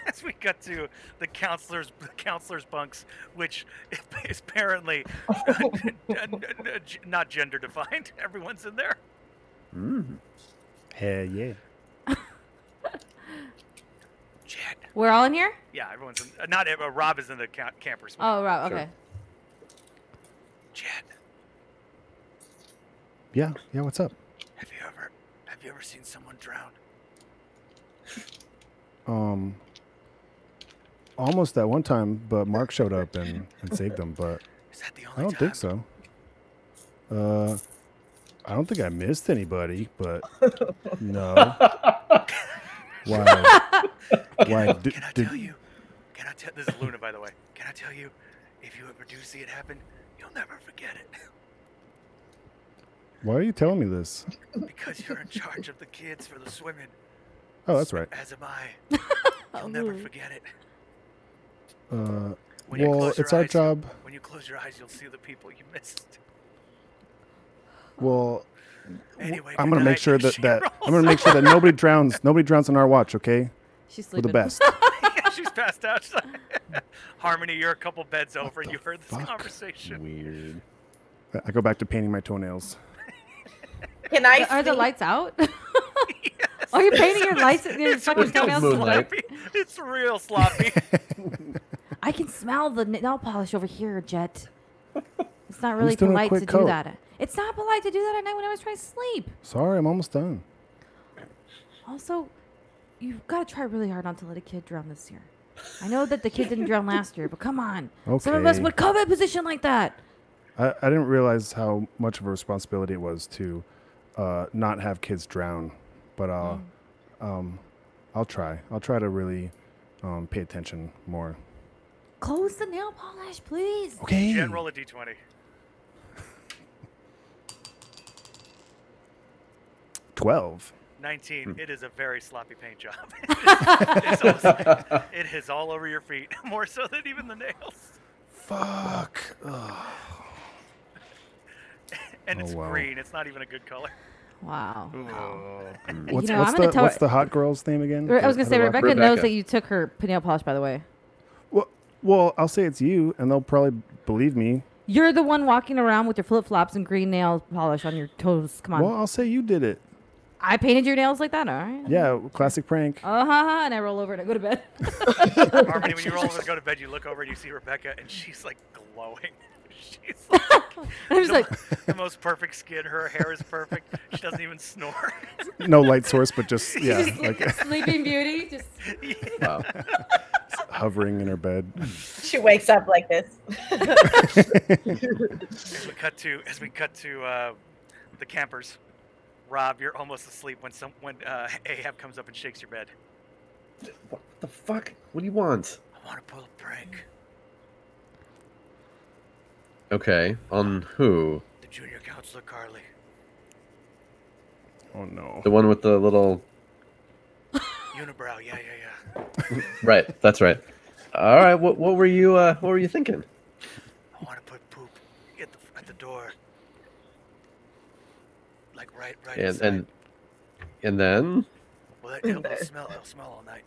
Speaker 1: as we cut to the counselors' bunks, which is apparently not gender defined. Everyone's in there.
Speaker 5: Hell yeah.
Speaker 1: Jet.
Speaker 4: We're all in here?
Speaker 1: Yeah, everyone's in. Not Rob is in the campers.
Speaker 4: Oh, right.
Speaker 2: Sure.
Speaker 4: Okay.
Speaker 1: Jet.
Speaker 5: Yeah. What's up?
Speaker 1: Have you ever seen someone drown?
Speaker 5: Almost that one time, but Mark showed up and saved them. But
Speaker 1: Is that the only
Speaker 5: I don't think so. I don't think I missed anybody, but no. Why? Why?
Speaker 1: Can I tell you? This is Luna, by the way. Can I tell you? If you ever do see it happen, you'll never forget it.
Speaker 5: Why are you telling me this?
Speaker 1: Because you're in charge of the kids for the swimming.
Speaker 5: Oh, that's right.
Speaker 1: As am I. You'll never forget it. When you
Speaker 5: Well,
Speaker 1: close your
Speaker 5: it's our
Speaker 1: eyes,
Speaker 5: job.
Speaker 1: When you close your eyes, you'll see the people you missed.
Speaker 5: Well,
Speaker 1: Anyway,
Speaker 5: I'm gonna
Speaker 1: good
Speaker 5: make
Speaker 1: night,
Speaker 5: sure
Speaker 1: she
Speaker 5: that
Speaker 1: rolls
Speaker 5: I'm gonna make sure that nobody drowns. Nobody drowns on our watch, okay?
Speaker 4: She's
Speaker 5: We're
Speaker 4: sleeping.
Speaker 5: the best.
Speaker 1: Yeah, she's passed out. She's like, Harmony, you're a couple beds over, and you heard this
Speaker 5: fuck?
Speaker 1: conversation.
Speaker 2: Weird.
Speaker 5: I go back to painting my toenails.
Speaker 3: Can I?
Speaker 4: Are the
Speaker 3: sneak-
Speaker 4: lights out?
Speaker 1: Yes.
Speaker 4: Are you painting your lights? Your
Speaker 1: It's
Speaker 4: fucking
Speaker 1: real
Speaker 4: toenails?
Speaker 2: moonlight.
Speaker 1: sloppy. It's real sloppy.
Speaker 4: I can smell the nail polish over here, Jet. It's not really
Speaker 5: Who's doing a
Speaker 4: polite
Speaker 5: quick
Speaker 4: to
Speaker 5: coat?
Speaker 4: do that. It's not polite to do that at night when I was trying to sleep.
Speaker 5: Sorry, I'm almost done.
Speaker 4: Also, you've got to try really hard not to let a kid drown this year. I know that the kid didn't drown last year, but come on. Some of us
Speaker 5: Okay.
Speaker 4: would cover a position like that.
Speaker 5: I didn't realize how much of a responsibility it was to not have kids drown, but I'll try. I'll try to really pay attention more.
Speaker 4: Close the nail polish, please.
Speaker 5: Okay.
Speaker 1: Jen, roll a d20.
Speaker 5: 12.
Speaker 1: 19. It is a very sloppy paint job. It is all over your feet, more so than even the nails.
Speaker 5: Fuck. Ugh.
Speaker 1: And
Speaker 5: Oh,
Speaker 1: it's
Speaker 5: wow.
Speaker 1: green. It's not even a good color.
Speaker 4: Wow.
Speaker 5: What's,
Speaker 4: know,
Speaker 5: what's,
Speaker 4: I'm gonna
Speaker 5: the,
Speaker 4: tell
Speaker 5: what's
Speaker 4: her-
Speaker 5: the hot girl's name again?
Speaker 4: I was going to say,
Speaker 5: Heather Rock-
Speaker 4: Rebecca knows
Speaker 2: Rebecca.
Speaker 4: that you took her nail polish, by the way.
Speaker 5: Well, I'll say it's you, and they'll probably believe me.
Speaker 4: You're the one walking around with your flip-flops and green nail polish on your toes. Come on.
Speaker 5: Well, I'll say you did it.
Speaker 4: I painted your nails like that, all right?
Speaker 5: Yeah, classic prank.
Speaker 4: And I roll over and I go to bed.
Speaker 1: Harmony, when you roll over to go to bed, you look over and you see Rebecca, and she's like glowing. She's like
Speaker 4: I'm just like,
Speaker 1: the most perfect skin. Her hair is perfect. She doesn't even snore.
Speaker 5: No light source, but just, yeah, like
Speaker 4: Sleeping Beauty. Just
Speaker 2: Wow.
Speaker 5: hovering in her bed.
Speaker 3: She wakes up like this.
Speaker 1: As we cut to the campers, Rob, you're almost asleep when Ahab comes up and shakes your bed.
Speaker 2: What the fuck? What do you want?
Speaker 1: I want to pull a prank.
Speaker 2: Okay, on who?
Speaker 1: The junior counselor, Carly.
Speaker 5: Oh, no.
Speaker 2: The one with the little...
Speaker 1: Unibrow, yeah.
Speaker 2: Right, that's right. All right, what were you thinking?
Speaker 1: I want to put poop at the door. Like right inside.
Speaker 2: And then?
Speaker 1: Well, it'll smell all night.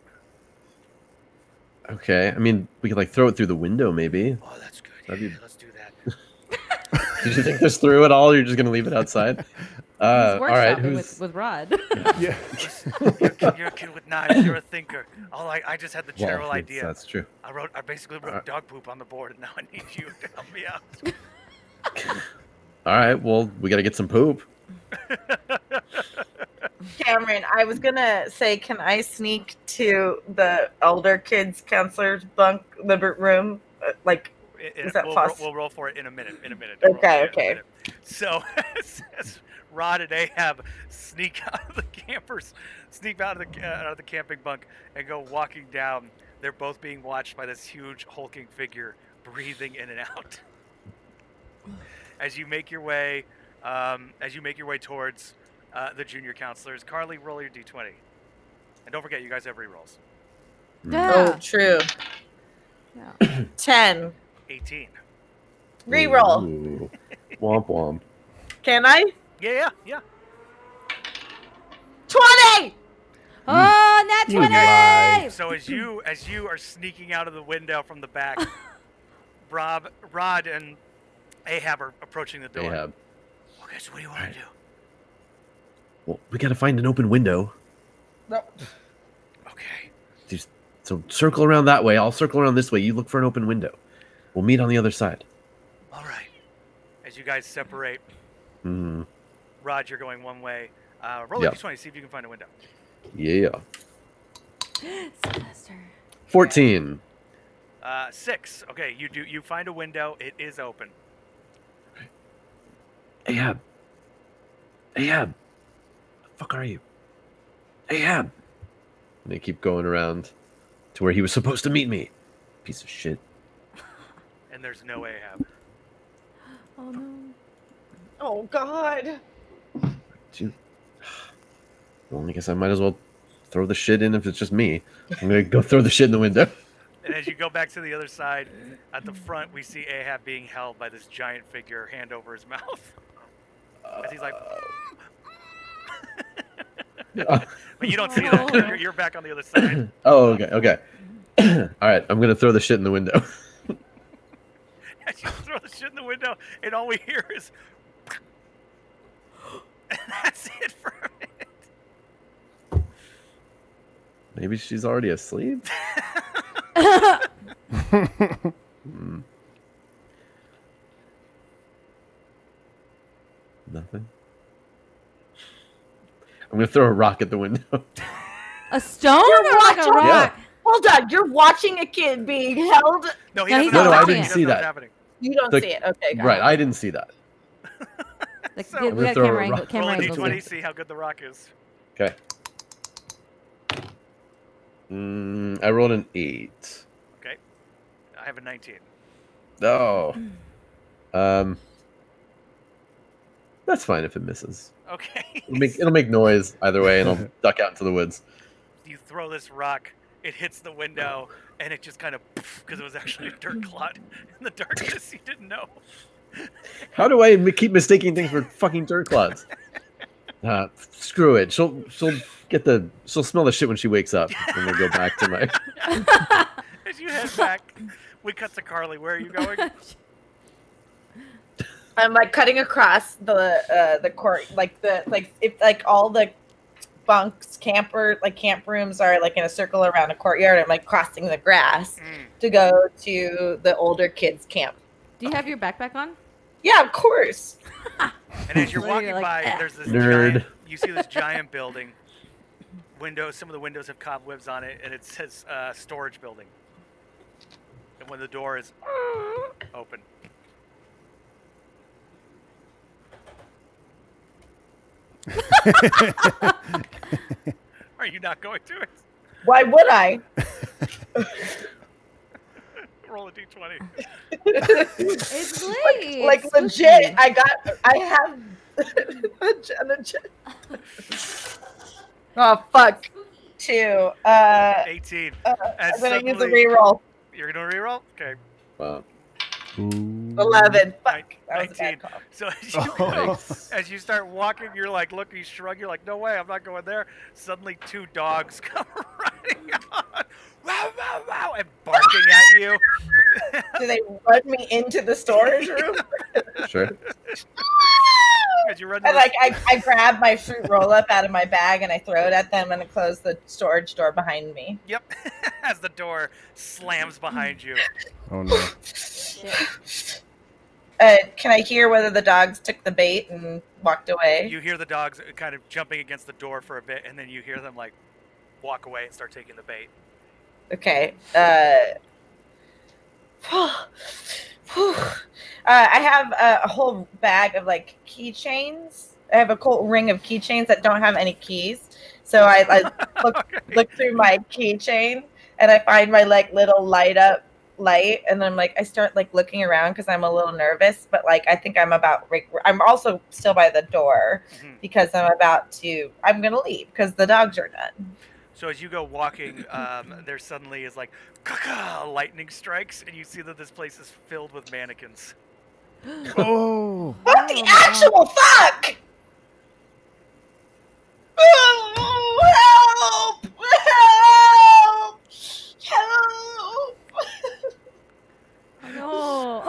Speaker 2: Okay, I mean, we could like throw it through the window, maybe.
Speaker 1: Oh, that's good.
Speaker 2: That'd
Speaker 1: Yeah,
Speaker 2: be-
Speaker 1: let's do that.
Speaker 2: Did you think this through at all? Or you're just gonna leave it outside? All right,
Speaker 4: workshopping with Rod.
Speaker 5: Yeah.
Speaker 1: You're a kid with knives. You're a thinker. I just had the general
Speaker 2: Well,
Speaker 1: idea.
Speaker 2: That's true.
Speaker 1: I basically wrote dog poop on the board, and now I need you to help me out.
Speaker 2: All right, well, we gotta get some poop.
Speaker 3: Cameron, I was gonna say, can I sneak to the elder kids counselor's bunk, the room? Is that
Speaker 1: We'll roll for it in a minute.
Speaker 3: Okay.
Speaker 1: So, as Rod and Ahab sneak out of the camping bunk and go walking down, they're both being watched by this huge hulking figure breathing in and out. As you make your way towards the junior counselors, Carly, roll your d20, and don't forget, you guys have rerolls.
Speaker 4: Yeah.
Speaker 3: Oh, true.
Speaker 4: Yeah.
Speaker 3: 10.
Speaker 1: 18.
Speaker 3: Reroll.
Speaker 2: Ooh. Womp womp.
Speaker 3: Can I?
Speaker 1: Yeah.
Speaker 3: 20!
Speaker 4: Oh, nat
Speaker 5: You
Speaker 4: 20!
Speaker 5: lie.
Speaker 1: So as you are sneaking out of the window from the back, Rod and Ahab are approaching the door.
Speaker 2: Ahab.
Speaker 1: Okay, so what do you want to do?
Speaker 2: Well, we gotta find an open window.
Speaker 3: No.
Speaker 1: Okay.
Speaker 2: So circle around that way. I'll circle around this way. You look for an open window. We'll meet on the other side.
Speaker 1: All right. As you guys separate,
Speaker 2: Hmm.
Speaker 1: Rod, you're going one way. Roll
Speaker 2: Yep.
Speaker 1: a d20, see if you can find a window.
Speaker 2: Yeah.
Speaker 4: Sylvester.
Speaker 2: 14.
Speaker 1: 6. Okay, you find a window. It is open.
Speaker 2: Ahab. Ahab. The fuck are you? Ahab. And they keep going around to where he was supposed to meet me. Piece of shit.
Speaker 1: And there's no Ahab.
Speaker 4: Oh no.
Speaker 3: Oh God.
Speaker 2: Dude. Well, I guess I might as well throw the shit in if it's just me. I'm gonna go throw the shit in the window.
Speaker 1: And as you go back to the other side, at the front, we see Ahab being held by this giant figure, hand over his mouth. As he's like, but you don't see that. You're back on the other side.
Speaker 2: Oh, okay. All right, I'm gonna throw the shit in the window.
Speaker 1: As you throw the shit in the window, and all we hear is, and that's it for a minute.
Speaker 2: Maybe she's already asleep. Hmm. Nothing. I'm gonna throw a rock at the window.
Speaker 4: A stone
Speaker 3: You're
Speaker 4: or like a
Speaker 3: watching-
Speaker 4: rock?
Speaker 3: Hold on, you're watching a kid being held.
Speaker 1: No, he
Speaker 4: No,
Speaker 1: doesn't
Speaker 4: he's
Speaker 1: know
Speaker 4: not
Speaker 1: what's
Speaker 4: watching
Speaker 1: happening.
Speaker 4: it.
Speaker 1: He doesn't
Speaker 2: See
Speaker 1: know what's
Speaker 2: that.
Speaker 1: happening.
Speaker 3: You don't
Speaker 2: The-
Speaker 3: see it. Okay, got
Speaker 2: Right,
Speaker 3: it.
Speaker 2: I didn't see that.
Speaker 4: The,
Speaker 1: So-
Speaker 4: we
Speaker 2: I'm gonna
Speaker 4: got
Speaker 2: throw a
Speaker 4: camera
Speaker 2: rock.
Speaker 4: angle. Camera
Speaker 1: Roll a
Speaker 4: angles.
Speaker 1: d20, see how good the rock is.
Speaker 2: Okay. I rolled an 8.
Speaker 1: Okay. I have a 19.
Speaker 2: Oh. That's fine if it misses.
Speaker 1: Okay.
Speaker 2: It'll make noise either way, and I'll duck out into the woods.
Speaker 1: You throw this rock, it hits the window, and it just kind of, because it was actually a dirt clod in the darkness. You didn't know.
Speaker 2: How do I keep mistaking things for fucking dirt clods? Screw it. She'll smell the shit when she wakes up, and we'll go back to my.
Speaker 1: As you head back, we cut to Carly. Where are you going?
Speaker 3: I'm like cutting across the court, if all the bunks, camp rooms are like in a circle around a courtyard. I'm like crossing the grass to go to the older kids' camp.
Speaker 4: Do you have your backpack on?
Speaker 3: Yeah, of course.
Speaker 1: And as you're
Speaker 4: So you're
Speaker 1: walking
Speaker 4: like,
Speaker 1: by,
Speaker 4: "Eh."
Speaker 1: there's this
Speaker 2: Nerd.
Speaker 1: giant, you see this giant building. Windows, some of the windows have cobwebs on it, and it says storage building. And when the door is open. Are you not going to it?
Speaker 3: Why would I?
Speaker 1: Roll a d20.
Speaker 4: It's late.
Speaker 3: Like
Speaker 4: It's
Speaker 3: legit,
Speaker 4: spooky.
Speaker 3: I have legit. Oh fuck. 2.
Speaker 1: 18.
Speaker 3: I'm
Speaker 1: As
Speaker 3: gonna use a
Speaker 1: suddenly-
Speaker 3: reroll.
Speaker 1: You're going to reroll? Okay.
Speaker 2: Wow.
Speaker 3: 11. Fuck. That was a
Speaker 1: 19.
Speaker 3: bad call.
Speaker 1: So as you start walking, you're like, look, you shrug, you're like, no way, I'm not going there. Suddenly 2 dogs come running on. Wow, wow, wow, and barking at you.
Speaker 3: Do they run me into the storage room?
Speaker 2: Sure.
Speaker 1: As you run
Speaker 3: And like I grab my fruit roll up out of my bag and I throw it at them and I close the storage door behind me.
Speaker 1: Yep. As the door slams behind you.
Speaker 5: Oh no.
Speaker 4: Shit.
Speaker 3: Can I hear whether the dogs took the bait and walked away?
Speaker 1: You hear the dogs kind of jumping against the door for a bit, and then you hear them like walk away and start taking the bait.
Speaker 3: Okay. I have a whole bag of like keychains. I have a whole ring of keychains that don't have any keys. So I look through my keychain and I find my like little light, and I'm like I start like looking around because I'm a little nervous, but like I think I'm also still by the door because I'm gonna leave because the dogs are done.
Speaker 1: So as you go walking, there suddenly is like lightning strikes, and you see that this place is filled with mannequins.
Speaker 5: Oh.
Speaker 3: What the actual fuck? Oh, help!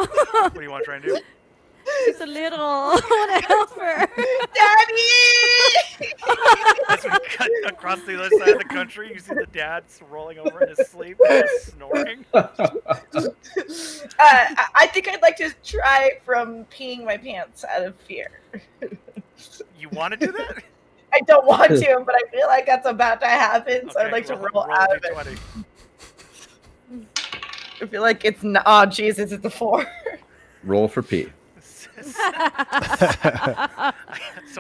Speaker 1: What do you want to try and do?
Speaker 4: She's a little. I want to help her.
Speaker 3: Daddy!
Speaker 1: As we cut across the other side of the country, you see the dad's rolling over in his sleep, snoring.
Speaker 3: I think I'd like to try from peeing my pants out of fear.
Speaker 1: You want to do that?
Speaker 3: I don't want to, but I feel like that's about to happen, so I'd like to roll out of it.
Speaker 1: D20.
Speaker 3: I feel like it's not. Oh, Jesus, it's a 4.
Speaker 2: Roll for pee.
Speaker 1: So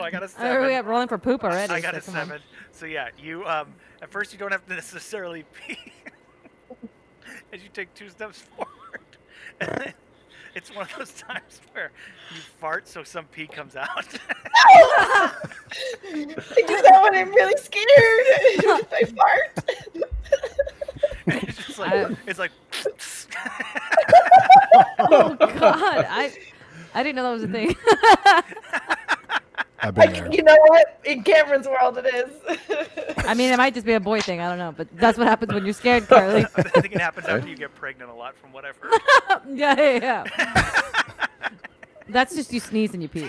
Speaker 1: I got a
Speaker 4: Oh,
Speaker 1: 7.
Speaker 4: we got rolling for poop already.
Speaker 1: I got a
Speaker 4: so come on.
Speaker 1: 7. So yeah, you at first you don't have to necessarily pee as you take 2 steps forward. And then it's one of those times where you fart so some pee comes out.
Speaker 3: I do that when I'm really scared. If I fart.
Speaker 1: It's just like it's like
Speaker 4: Oh God, I didn't know that was a thing.
Speaker 5: I've been there.
Speaker 3: You know what? In Cameron's world, it is.
Speaker 4: I mean, it might just be a boy thing. I don't know, but that's what happens when you're scared, Carly.
Speaker 1: I think it happens after you get pregnant a lot, from what I've heard.
Speaker 4: Yeah. That's just you sneeze and you pee.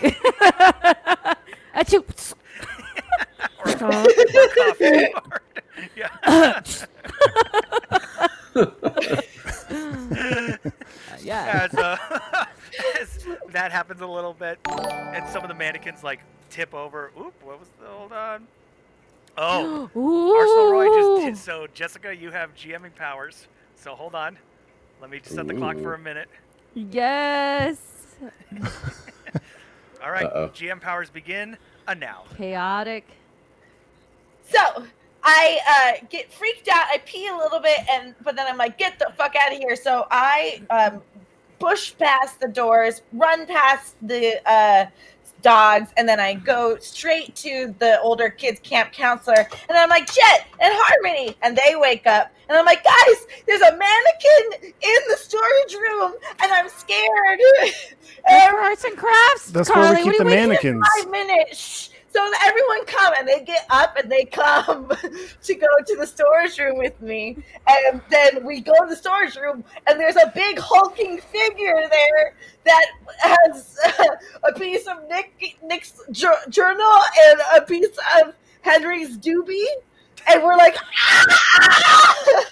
Speaker 4: Achoo.
Speaker 1: Or cough too hard. Yeah.
Speaker 4: Yeah.
Speaker 1: As that happens a little bit, and some of the mannequins like tip over. Oop, what was the? Hold on. Oh, Arsenal Roy just did. So Jessica, you have GMing powers. So hold on. Let me just set the clock for a minute.
Speaker 4: Yes.
Speaker 1: All right, GM powers begin now.
Speaker 4: Chaotic.
Speaker 3: So I get freaked out. I pee a little bit, but then I'm like, get the fuck out of here. So I push past the doors, run past the dogs, and then I go straight to the older kids camp counselor, and I'm like, Jet and Harmony, and they wake up, and I'm like, guys, there's a mannequin in the storage room, and I'm scared.
Speaker 4: For arts and crafts.
Speaker 5: That's
Speaker 4: Carly,
Speaker 5: where we keep the
Speaker 3: Wait
Speaker 5: mannequins.
Speaker 3: 5 minutes. Shh. So everyone come, and they get up and they come to go to the storage room with me. And then we go to the storage room, and there's a big hulking figure there that has a piece of Nick's journal and a piece of Henry's doobie. And we're like, ah!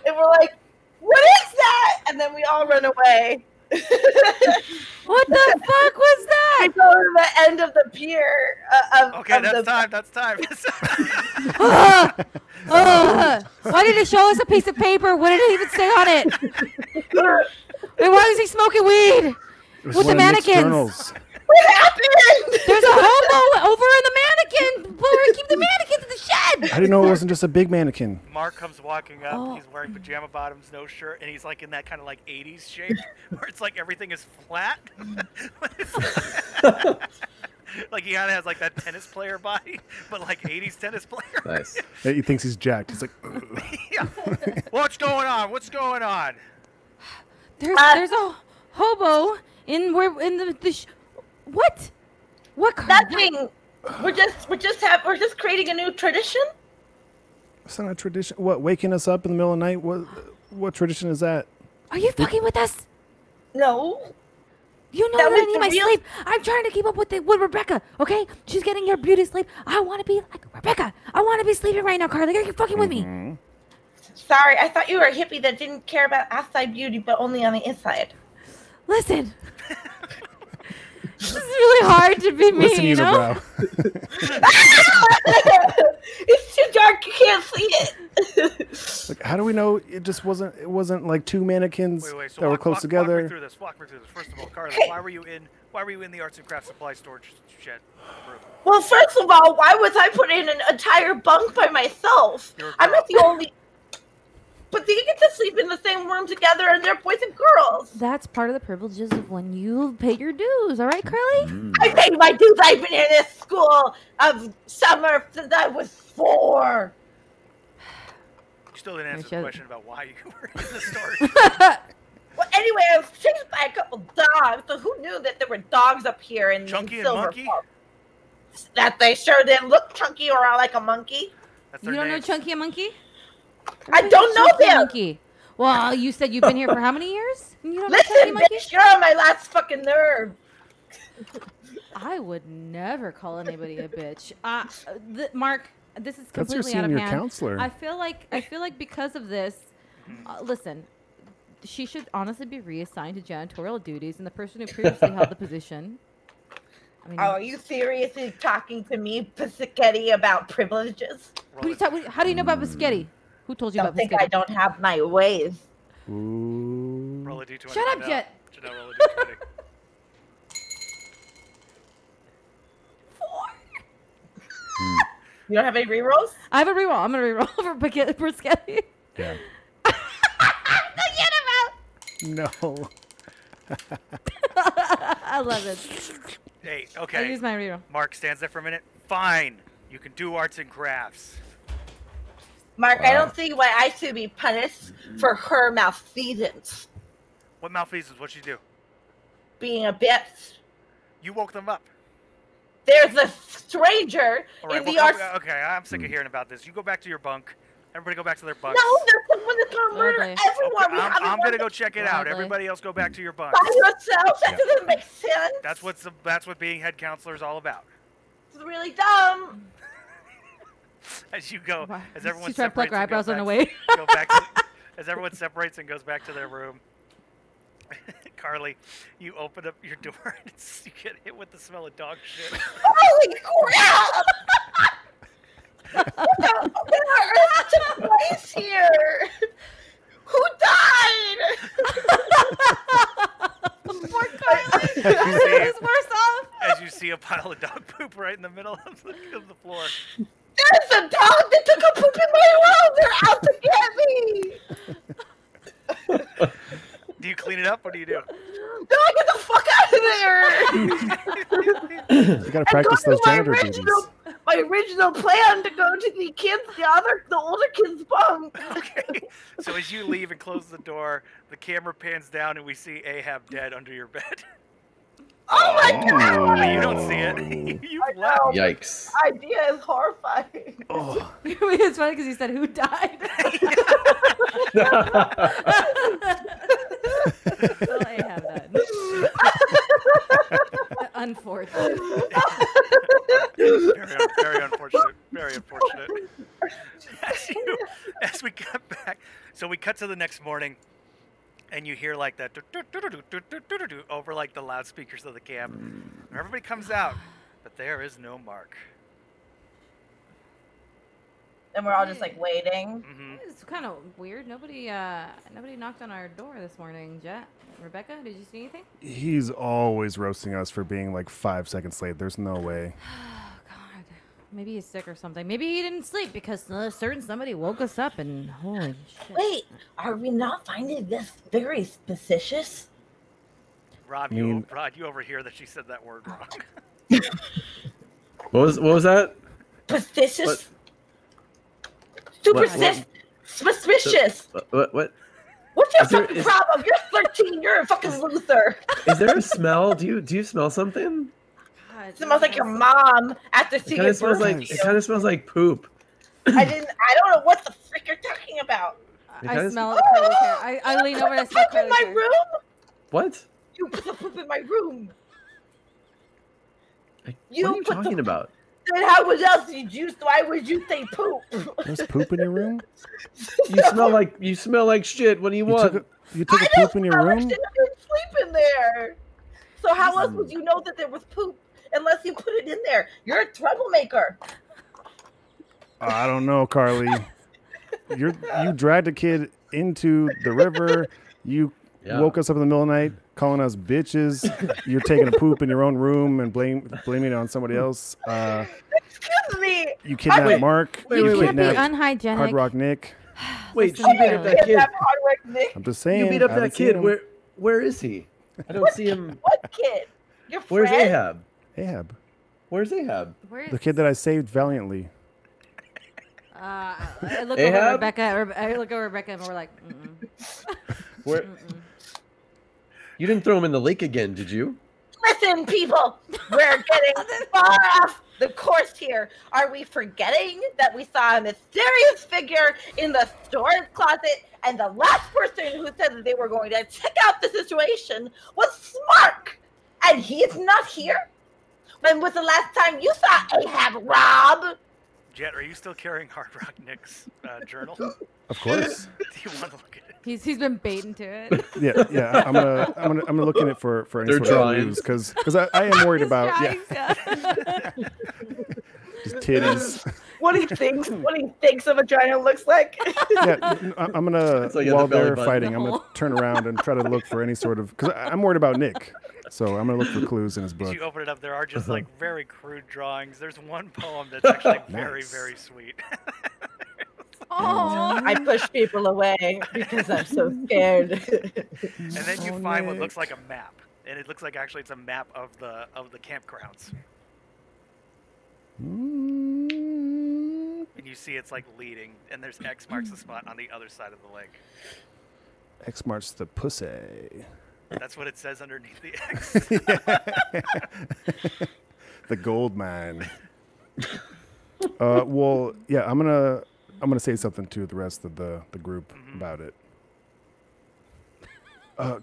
Speaker 3: And we're like, what is that? And then we all run away.
Speaker 4: What the fuck was that?
Speaker 3: I go to the end of the pier.
Speaker 1: Okay, that's time.
Speaker 4: Why did it show us a piece of paper? What did it even say on it? And why is he smoking weed?
Speaker 5: It was
Speaker 4: With the
Speaker 5: one of Nick's
Speaker 4: mannequins.
Speaker 5: journals.
Speaker 3: What happened?
Speaker 4: There's a hobo over in the mannequin. Where we keep the mannequins in the shed.
Speaker 5: I didn't know it wasn't just a big mannequin.
Speaker 1: Mark comes walking up.
Speaker 4: Oh.
Speaker 1: He's wearing pajama bottoms, no shirt, and he's like in that kind of like 80s shape where it's like everything is flat. Like he kind of has like that tennis player body, but like 80s tennis player.
Speaker 2: Nice.
Speaker 5: He thinks he's jacked. He's like,
Speaker 1: Yeah. What's going on? What's going on?
Speaker 4: There's a hobo in what? What?
Speaker 3: Nothing. We're just creating a new tradition.
Speaker 5: it's not a tradition. What, waking us up in the middle of the night? What tradition is that?
Speaker 4: Are you fucking with us?
Speaker 3: No.
Speaker 4: You know
Speaker 3: That
Speaker 4: that I
Speaker 3: was
Speaker 4: need
Speaker 3: the
Speaker 4: my
Speaker 3: real-
Speaker 4: sleep. I'm trying to keep up with Rebecca. Okay, she's getting your beauty sleep. I want to be like Rebecca. I want to be sleeping right now, Carly. Are you fucking with me?
Speaker 3: Sorry, I thought you were a hippie that didn't care about outside beauty, but only on the inside.
Speaker 4: Listen. This is really hard to be me,
Speaker 5: Listen,
Speaker 4: you know?
Speaker 5: unibrow.
Speaker 3: It's too dark, you can't see it.
Speaker 5: Like, how do we know it just wasn't? It wasn't like two mannequins
Speaker 1: Wait. So
Speaker 5: that were
Speaker 1: walk
Speaker 5: close
Speaker 1: me
Speaker 5: together.
Speaker 1: through this. Walk me through this. First of all, Carly, why were you in the arts and crafts supply storage shed room?
Speaker 3: Well, first of all, why was I put in an entire bunk by myself?
Speaker 1: You're a
Speaker 3: I'm not
Speaker 1: girl.
Speaker 3: the only. But they get to sleep in the same room together, and they're boys and girls.
Speaker 4: That's part of the privileges of when you pay your dues. All right, Carly?
Speaker 3: I paid my dues. I've been in this school of summer since I was 4.
Speaker 1: You still didn't answer the
Speaker 4: shut-
Speaker 1: question about why you were in the storage.
Speaker 3: Well, anyway, I was chased by a couple dogs. So who knew that there were dogs up here in
Speaker 1: Chunky and
Speaker 3: Silver
Speaker 1: Monkey?
Speaker 3: Falls? That they sure didn't look chunky or like a monkey.
Speaker 1: That's
Speaker 4: You
Speaker 1: their
Speaker 4: don't know
Speaker 1: names.
Speaker 4: Chunky and Monkey?
Speaker 3: I don't know
Speaker 4: Chunky and
Speaker 3: them.
Speaker 4: Monkey. Well, you said you've been here for how many years? And you don't know Chucky
Speaker 3: Listen,
Speaker 4: Monkey?
Speaker 3: bitch, you're on my last fucking nerve.
Speaker 4: I would never call anybody a bitch. Mark, this is
Speaker 5: That's your
Speaker 4: completely out of
Speaker 5: senior
Speaker 4: hand.
Speaker 5: counselor.
Speaker 4: I feel like because of this, listen, she should honestly be reassigned to janitorial duties, and the person who previously held the position. I mean,
Speaker 3: Are you seriously talking to me, Piscetti, about privileges?
Speaker 4: how do you know about Biscotti? Who told you
Speaker 3: Don't
Speaker 4: about
Speaker 3: think
Speaker 4: Biscotti?
Speaker 3: I don't have my ways.
Speaker 5: Ooh.
Speaker 1: Roll a d20.
Speaker 4: Shut up,
Speaker 1: Janelle.
Speaker 4: Jet.
Speaker 1: Janelle, roll a d20.
Speaker 3: 4. You don't have any rerolls?
Speaker 4: I have a reroll. I'm gonna reroll for Biscotti.
Speaker 5: Yeah.
Speaker 4: Forget
Speaker 5: No.
Speaker 4: about. I love it.
Speaker 1: Hey,
Speaker 4: I
Speaker 1: okay.
Speaker 4: use my reroll.
Speaker 1: Mark stands there for a minute. Fine. You can do arts and crafts.
Speaker 3: Mark, I don't see why I should be punished for her malfeasance.
Speaker 1: What malfeasance? What'd you do?
Speaker 3: Being a bitch.
Speaker 1: You woke them up.
Speaker 3: There's a stranger
Speaker 1: All right,
Speaker 3: in the
Speaker 1: well,
Speaker 3: arts.
Speaker 1: okay, I'm sick of hearing about this. You go back to your bunk. Everybody go back to their bunks.
Speaker 3: No, there's someone that's gonna murder
Speaker 4: Okay.
Speaker 3: everyone. We haven't
Speaker 1: I'm
Speaker 3: won
Speaker 1: gonna go check it out.
Speaker 4: Gladly.
Speaker 1: Everybody else go back to your bunks.
Speaker 3: by yourself. That doesn't make sense.
Speaker 1: That's what being head counselor is all about.
Speaker 3: It's really dumb.
Speaker 1: As you go,
Speaker 4: Wow.
Speaker 1: as everyone
Speaker 4: She's trying to pluck
Speaker 1: separates
Speaker 4: her
Speaker 1: and goes
Speaker 4: eyebrows on
Speaker 1: back,
Speaker 4: the way.
Speaker 1: go back to, as everyone separates and goes back to their room. Carly, you open up your door and you get hit with the smell of dog shit.
Speaker 3: Holy crap! What on earth took place here? Who died?
Speaker 4: Poor Carly.
Speaker 1: see-
Speaker 4: Who's worse off?
Speaker 1: As you see a pile of dog poop right in the middle of the floor.
Speaker 3: There's a dog that took a poop in my room. They're out to get me.
Speaker 1: Do you clean it up? What do you do?
Speaker 3: No, get the fuck out of there.
Speaker 5: You gotta practice those janitor duties.
Speaker 3: My original plan to go to the older kids' bunk.
Speaker 1: Okay. So as you leave and close the door, the camera pans down and we see Ahab dead under your bed.
Speaker 3: Oh my god!
Speaker 1: But you don't see it. You've
Speaker 3: I
Speaker 1: left.
Speaker 3: know.
Speaker 2: Yikes.
Speaker 3: Idea is horrifying.
Speaker 5: Oh.
Speaker 4: It's funny because you said who died. Well, I have that. Unfortunate.
Speaker 1: Very unfortunate. Very unfortunate. As we cut back, so we cut to the next morning, and you hear like that over like the loudspeakers of the camp. And everybody comes out, but there is no Mark.
Speaker 3: And we're all just like waiting.
Speaker 1: Hmm.
Speaker 4: It's kind of weird. Nobody knocked on our door this morning. Jet, Rebecca, did you see anything?
Speaker 5: He's always roasting us for being like 5 seconds late. There's no way.
Speaker 4: Oh God, maybe he's sick or something. Maybe he didn't sleep because somebody woke us up and holy shit.
Speaker 3: Wait, are we not finding this very suspicious?
Speaker 1: Rob,
Speaker 5: I mean-
Speaker 1: you overhear that she said that word wrong.
Speaker 2: What was that?
Speaker 3: Suspicious?
Speaker 2: What?
Speaker 3: Suspicious.
Speaker 2: What?
Speaker 3: What's your
Speaker 2: Is there-
Speaker 3: fucking
Speaker 2: is-
Speaker 3: problem? You're 13. You're a fucking loser.
Speaker 2: Is there a smell? Do you smell something?
Speaker 4: God,
Speaker 3: It smells like your mom after
Speaker 2: It
Speaker 3: she
Speaker 2: kind of
Speaker 3: gets
Speaker 2: smells
Speaker 3: birth
Speaker 2: like
Speaker 3: to
Speaker 2: it
Speaker 3: you.
Speaker 2: kind of smells like poop.
Speaker 3: I don't know what the frick you're talking about.
Speaker 2: It
Speaker 4: I
Speaker 2: kinda
Speaker 4: smell Carly's hair. I lean over and I smell
Speaker 3: Poop in
Speaker 4: Carly's
Speaker 3: my
Speaker 4: hair.
Speaker 3: room?
Speaker 2: What?
Speaker 3: You put the poop in my room.
Speaker 2: What
Speaker 3: You
Speaker 2: are you
Speaker 3: put
Speaker 2: talking
Speaker 3: the-
Speaker 2: about?
Speaker 3: Then how else did you? Why would you say poop?
Speaker 5: There's poop in your room?
Speaker 2: You smell like shit. What do you
Speaker 5: You
Speaker 2: want?
Speaker 5: took a poop in your
Speaker 3: I
Speaker 5: room?
Speaker 3: didn't sleep in there. So how else would you know that there was poop unless you put it in there? You're a troublemaker.
Speaker 5: I don't know, Carly. You dragged a kid into the river. You
Speaker 2: Yeah.
Speaker 5: woke us up in the middle of the night calling us bitches. You're taking a poop in your own room and blaming it on somebody else.
Speaker 3: Excuse me.
Speaker 5: You kidnapped
Speaker 2: Wait,
Speaker 5: Mark.
Speaker 2: wait,
Speaker 5: you
Speaker 2: wait,
Speaker 4: You
Speaker 2: wait.
Speaker 4: can't be
Speaker 5: kidnapped
Speaker 4: unhygienic.
Speaker 5: Hard Rock Nick.
Speaker 2: Wait,
Speaker 4: Listen,
Speaker 2: she beat up that kid.
Speaker 3: Kidnap Hardwick Nick.
Speaker 5: I'm just saying.
Speaker 2: You beat up
Speaker 5: I
Speaker 2: that
Speaker 5: haven't seen
Speaker 2: kid.
Speaker 5: him.
Speaker 2: Where is he? I don't see him.
Speaker 3: What kid? Your friend?
Speaker 2: Where's Ahab?
Speaker 5: Ahab,
Speaker 2: Where's Ahab?
Speaker 4: Where is
Speaker 5: the kid that I saved valiantly.
Speaker 4: I look over
Speaker 2: Ahab?
Speaker 4: at Rebecca. I look over at Rebecca and we're like,
Speaker 2: Where? You didn't throw him in the lake again, did you?
Speaker 3: Listen, people. We're getting far off the course here. Are we forgetting that we saw a mysterious figure in the storage closet, and the last person who said that they were going to check out the situation was Smark, and he's not here? When was the last time you saw Ahab, Rob?
Speaker 1: Jet, are you still carrying Hard Rock Nick's journal?
Speaker 5: Of course.
Speaker 1: Do you want to look at it?
Speaker 4: He's been baiting to it.
Speaker 5: Yeah. I'm gonna look in it for any
Speaker 2: They're
Speaker 5: sort
Speaker 2: drawing.
Speaker 5: of news because I am worried about
Speaker 4: Drawings, yeah.
Speaker 5: just titties.
Speaker 3: What do you think? What do you think a vagina looks like?
Speaker 5: Yeah, I'm gonna
Speaker 2: It's like at
Speaker 5: while
Speaker 2: the belly
Speaker 5: they're
Speaker 2: button.
Speaker 5: fighting, I'm gonna turn around and try to look for any sort of because I'm worried about Nick, so I'm gonna look for clues in his
Speaker 1: As
Speaker 5: book.
Speaker 1: you open it up, there are just like very crude drawings. There's one poem that's actually very,
Speaker 5: Nice.
Speaker 1: very sweet.
Speaker 4: Oh,
Speaker 3: I push people away because I'm so scared.
Speaker 1: And then you find what looks like a map, and it looks like actually it's a map of the campgrounds.
Speaker 5: Mm,
Speaker 1: And you see it's like leading, and there's X marks the spot on the other side of the lake.
Speaker 5: X marks the pussy.
Speaker 1: That's what it says underneath the X.
Speaker 5: The gold mine. Well, yeah, I'm gonna say something to the rest of the group about it.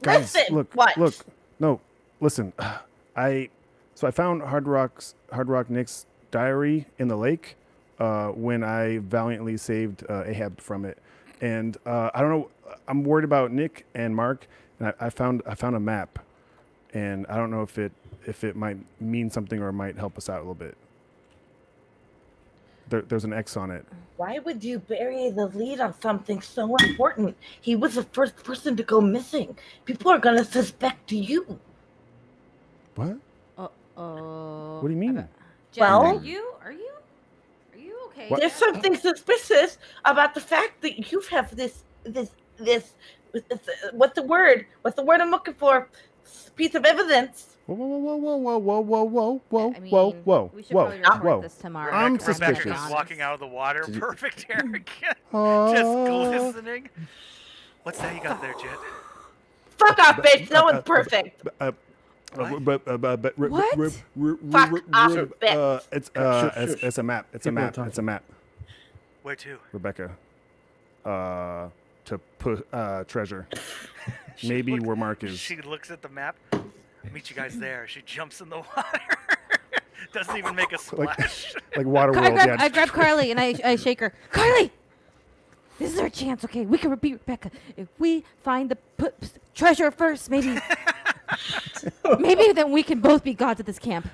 Speaker 5: Guys,
Speaker 3: Listen,
Speaker 5: look,
Speaker 3: what?
Speaker 5: no, listen. I found Hard Rock Nick's diary in the lake when I valiantly saved Ahab from it, and I don't know. I'm worried about Nick and Mark, and I found a map, and I don't know if it might mean something or it might help us out a little bit. There's an X on it.
Speaker 3: Why would you bury the lead on something so important? He was the first person to go missing. People are gonna suspect you.
Speaker 5: What?
Speaker 4: oh.
Speaker 5: What do you mean?
Speaker 4: Jen,
Speaker 3: Well-
Speaker 4: are you okay?
Speaker 5: What?
Speaker 3: There's something suspicious about the fact that you have this what's the word? What's the word I'm looking for? Piece of evidence.
Speaker 5: Whoa, whoa,
Speaker 4: I mean,
Speaker 5: whoa,
Speaker 4: we should probably report
Speaker 5: whoa.
Speaker 4: this tomorrow.
Speaker 5: I'm
Speaker 1: Rebecca
Speaker 5: suspicious.
Speaker 1: comes walking out of the water,
Speaker 2: Did you-
Speaker 1: perfect haircut,
Speaker 5: Oh.
Speaker 1: just glistening. What's that you got there, Jet?
Speaker 3: Fuck off, bitch. No one's perfect.
Speaker 5: What?
Speaker 3: Fuck off, bitch.
Speaker 5: It's a map. It's a
Speaker 2: People are
Speaker 5: map.
Speaker 2: talking.
Speaker 5: It's a map.
Speaker 1: Where to?
Speaker 5: Rebecca. To put treasure. Maybe where Mark is.
Speaker 1: She looks at the map. I'll meet you guys there. She jumps in the water. Doesn't even make a splash.
Speaker 5: Like Waterworld.
Speaker 4: I grab Carly and I shake her. Carly, this is our chance. Okay, we can repeat Rebecca. If we find the treasure first, maybe then we can both be gods at this camp.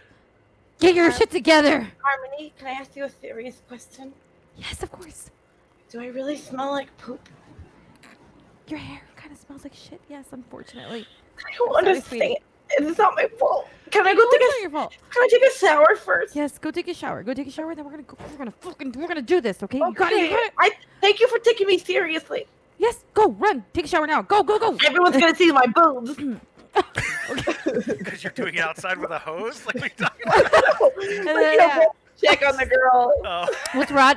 Speaker 4: Get your shit together.
Speaker 3: Harmony, can I ask you a serious question?
Speaker 4: Yes, of course.
Speaker 3: Do I really smell like poop?
Speaker 4: Your hair kind of smells like shit. Yes, unfortunately.
Speaker 3: I don't
Speaker 4: Sorry,
Speaker 3: understand.
Speaker 4: sweetie.
Speaker 3: It's not my fault. Can I go
Speaker 4: No,
Speaker 3: take
Speaker 4: it's not
Speaker 3: a
Speaker 4: your fault.
Speaker 3: Can I take a shower first?
Speaker 4: Yes, go take a shower. Go take a shower. Then we're gonna do this. Okay? You got it. You
Speaker 3: Okay.
Speaker 4: got it.
Speaker 3: I thank you for taking me seriously.
Speaker 4: Yes. Go run. Take a shower now. Go.
Speaker 3: Everyone's gonna see my boobs.
Speaker 1: Because you're doing it outside with a hose? Like we talking about?
Speaker 4: Yeah.
Speaker 3: Check on the girl.
Speaker 1: Oh.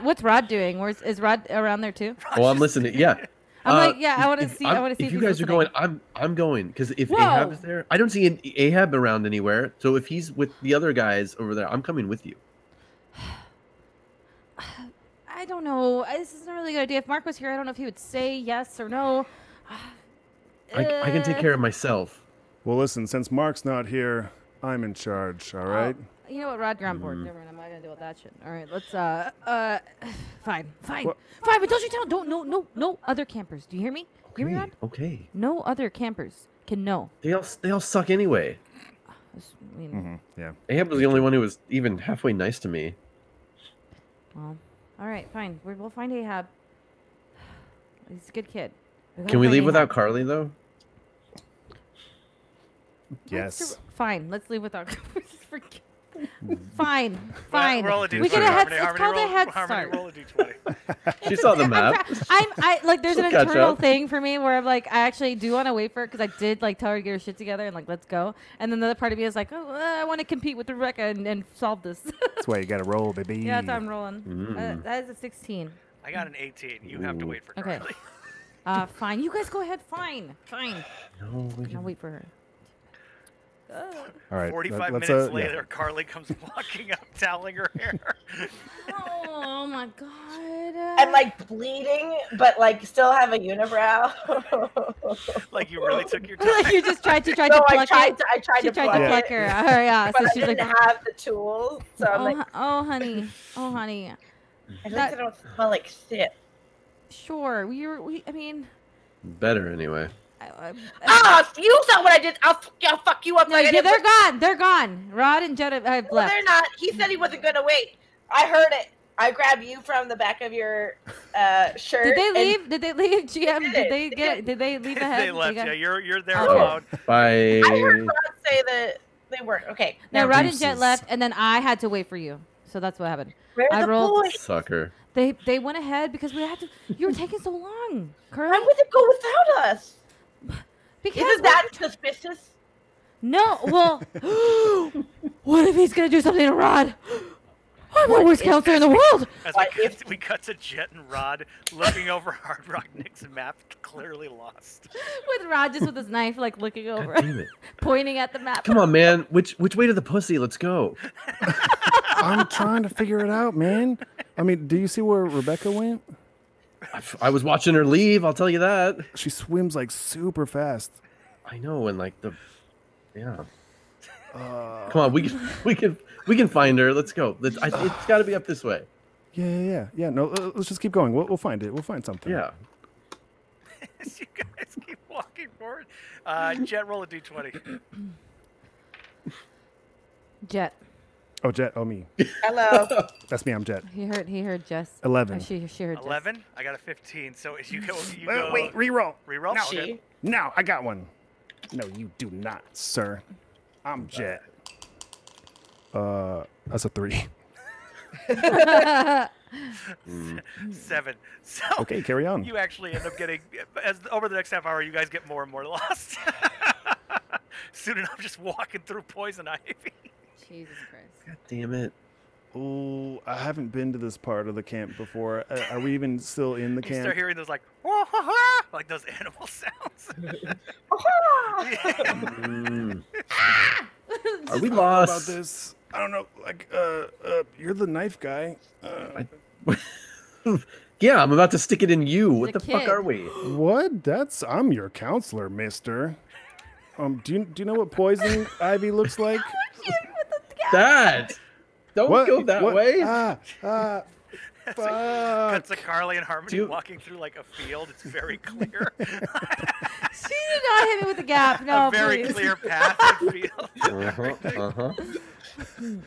Speaker 4: What's Rod doing? Is Rod around there too?
Speaker 2: Well, I'm listening. Yeah.
Speaker 4: I'm like, yeah, I want to
Speaker 2: if
Speaker 4: see.
Speaker 2: I'm-
Speaker 4: I want to see
Speaker 2: if you
Speaker 4: he's
Speaker 2: guys are
Speaker 4: listening.
Speaker 2: going. I'm going because if
Speaker 4: Whoa.
Speaker 2: Ahab is there, I don't see an Ahab around anywhere. So if he's with the other guys over there, I'm coming with you.
Speaker 4: I don't know. This isn't a really good idea. If Mark was here, I don't know if he would say yes or no.
Speaker 2: I can take care of myself.
Speaker 5: Well, listen, since Mark's not here, I'm in charge, all right?
Speaker 4: You know what, Rod? You're on board. Never mind. I'm not gonna deal with that shit. All right, let's. Fine.
Speaker 5: What?
Speaker 4: But don't you tell. Don't. No other campers. Do you hear me? Hear me, Rod?
Speaker 2: Okay.
Speaker 4: No other campers can know.
Speaker 2: They all suck anyway.
Speaker 4: I mean,
Speaker 5: Yeah.
Speaker 2: Ahab was the only one who was even halfway nice to me.
Speaker 4: well, all right, fine. We'll find Ahab. He's a good kid.
Speaker 2: Can we leave without Carly though?
Speaker 5: Yes.
Speaker 4: Fine. Let's leave without. Fine. Fine.
Speaker 1: Roll a D20.
Speaker 4: We get a head.
Speaker 1: Harmony,
Speaker 4: It's called a head
Speaker 1: Harmony,
Speaker 4: start.
Speaker 1: roll a D20.
Speaker 2: She saw the map.
Speaker 4: I like there's an
Speaker 2: She'll catch
Speaker 4: internal
Speaker 2: up.
Speaker 4: thing for me where I'm like I actually do want to wait for it because I did like tell her to get her shit together and like let's go, and then the other part of me is like, oh, I want to compete with Rebecca and solve this.
Speaker 5: That's why you got to roll, baby.
Speaker 4: Yeah, that's how I'm rolling. That is a 16.
Speaker 1: I got an 18. You have to wait for
Speaker 4: Okay.
Speaker 1: Carly.
Speaker 4: Fine. You guys go ahead. Fine.
Speaker 2: No, we
Speaker 4: I'll wait for her.
Speaker 5: All right.
Speaker 1: 45
Speaker 5: let's,
Speaker 1: minutes
Speaker 5: yeah.
Speaker 1: later, Carly comes walking up, toweling her hair.
Speaker 4: Oh my god.
Speaker 3: I'm like bleeding, but like still have a unibrow.
Speaker 1: Like you really took your time.
Speaker 4: Like you just tried to
Speaker 3: No,
Speaker 4: pluck
Speaker 3: I tried
Speaker 4: it.
Speaker 3: to. I tried
Speaker 4: She
Speaker 3: to
Speaker 4: tried
Speaker 3: pluck
Speaker 4: to
Speaker 3: it,
Speaker 4: pluck her. Oh yeah.
Speaker 3: but
Speaker 4: So
Speaker 3: I
Speaker 4: she's
Speaker 3: didn't
Speaker 4: like,
Speaker 3: have the tools. So I'm like,
Speaker 4: oh honey, oh honey.
Speaker 3: at least I don't smell like shit.
Speaker 4: Sure. I mean.
Speaker 2: Better anyway.
Speaker 3: Ah, you saw what I did. I'll fuck you up.
Speaker 4: No,
Speaker 3: like I
Speaker 4: yeah,
Speaker 3: did
Speaker 4: they're
Speaker 3: with-
Speaker 4: gone. They're gone. Rod and Jed have
Speaker 3: No,
Speaker 4: left.
Speaker 3: they're not. He said he wasn't gonna wait. I heard it. I grabbed you from the back of your shirt.
Speaker 4: Did they
Speaker 3: and-
Speaker 4: leave? Did they leave? GM?
Speaker 3: did.
Speaker 4: Did they leave the head?
Speaker 1: They left. Yeah, you're there
Speaker 4: Okay.
Speaker 1: alone.
Speaker 2: Bye.
Speaker 3: I heard Rod say that they weren't. Okay.
Speaker 4: No,
Speaker 3: now
Speaker 4: Rod and Jet
Speaker 5: Deuces.
Speaker 4: left, and then I had to wait for you. So that's what happened.
Speaker 3: where's
Speaker 4: I
Speaker 3: the
Speaker 4: rolled-
Speaker 3: boy?
Speaker 2: Sucker.
Speaker 4: They went ahead because we had to. You were taking so long,
Speaker 3: Why
Speaker 4: Curly.
Speaker 3: would it go without us?
Speaker 4: Because
Speaker 3: Isn't that suspicious?
Speaker 4: no. Well, what if he's gonna do something to Rod? I'm the worst counselor in the world.
Speaker 1: As
Speaker 3: What
Speaker 1: we cut to Jet and Rod looking over Hard Rock Nick's map, clearly lost.
Speaker 4: With Rod just with his knife, like looking over,
Speaker 2: Damn it.
Speaker 4: pointing at the map.
Speaker 2: Come on, man. Which way to the pussy? Let's go.
Speaker 5: I'm trying to figure it out, man. I mean, do you see where Rebecca went?
Speaker 2: I was watching her leave. I'll tell you that.
Speaker 5: She swims like super fast.
Speaker 2: I know, and like yeah. Come on, we can find her. Let's go. It's got to be up this way.
Speaker 5: Yeah. No, let's just keep going. We'll find it. We'll find something.
Speaker 2: Yeah.
Speaker 1: As you guys keep walking forward, Jet, roll a d20.
Speaker 4: Jet.
Speaker 5: Oh, Jet. Oh, me.
Speaker 3: Hello.
Speaker 5: That's me. I'm Jet.
Speaker 4: He heard Jess.
Speaker 5: 11.
Speaker 4: She heard Jess.
Speaker 1: 11. I got a 15. So as you go,
Speaker 5: Wait, reroll.
Speaker 1: reroll.
Speaker 5: No,
Speaker 1: Okay.
Speaker 5: No, I got one. No, you do not, sir. I'm Jet. That's a 3.
Speaker 1: 7. So
Speaker 5: Okay, carry on.
Speaker 1: you actually end up getting, as over the next half hour, you guys get more and more lost. Soon enough, just walking through poison ivy.
Speaker 4: Jesus Christ.
Speaker 2: God damn it.
Speaker 5: Oh, I haven't been to this part of the camp before. Are we even still in the
Speaker 1: You
Speaker 5: camp?
Speaker 1: start hearing those like, "Wah, wah, wah," like those animal sounds.
Speaker 2: Mm. Are we
Speaker 5: About
Speaker 2: lost?
Speaker 5: this, I don't know. Like, you're the knife guy.
Speaker 2: Yeah, I'm about to stick it in you.
Speaker 4: He's
Speaker 2: What
Speaker 4: a
Speaker 2: the fuck
Speaker 4: kid.
Speaker 2: are we?
Speaker 5: What? I'm your counselor, mister. Do you know what poison ivy looks like?
Speaker 2: That. Don't
Speaker 5: What?
Speaker 2: go that
Speaker 5: What?
Speaker 2: way.
Speaker 1: Cuts
Speaker 5: Fuck.
Speaker 1: to Carly and Harmony
Speaker 2: Do-
Speaker 1: walking through like a field. It's very clear.
Speaker 4: She did not hit me with the gap. No,
Speaker 1: A very
Speaker 4: please.
Speaker 1: clear path and field.
Speaker 2: Uh-huh.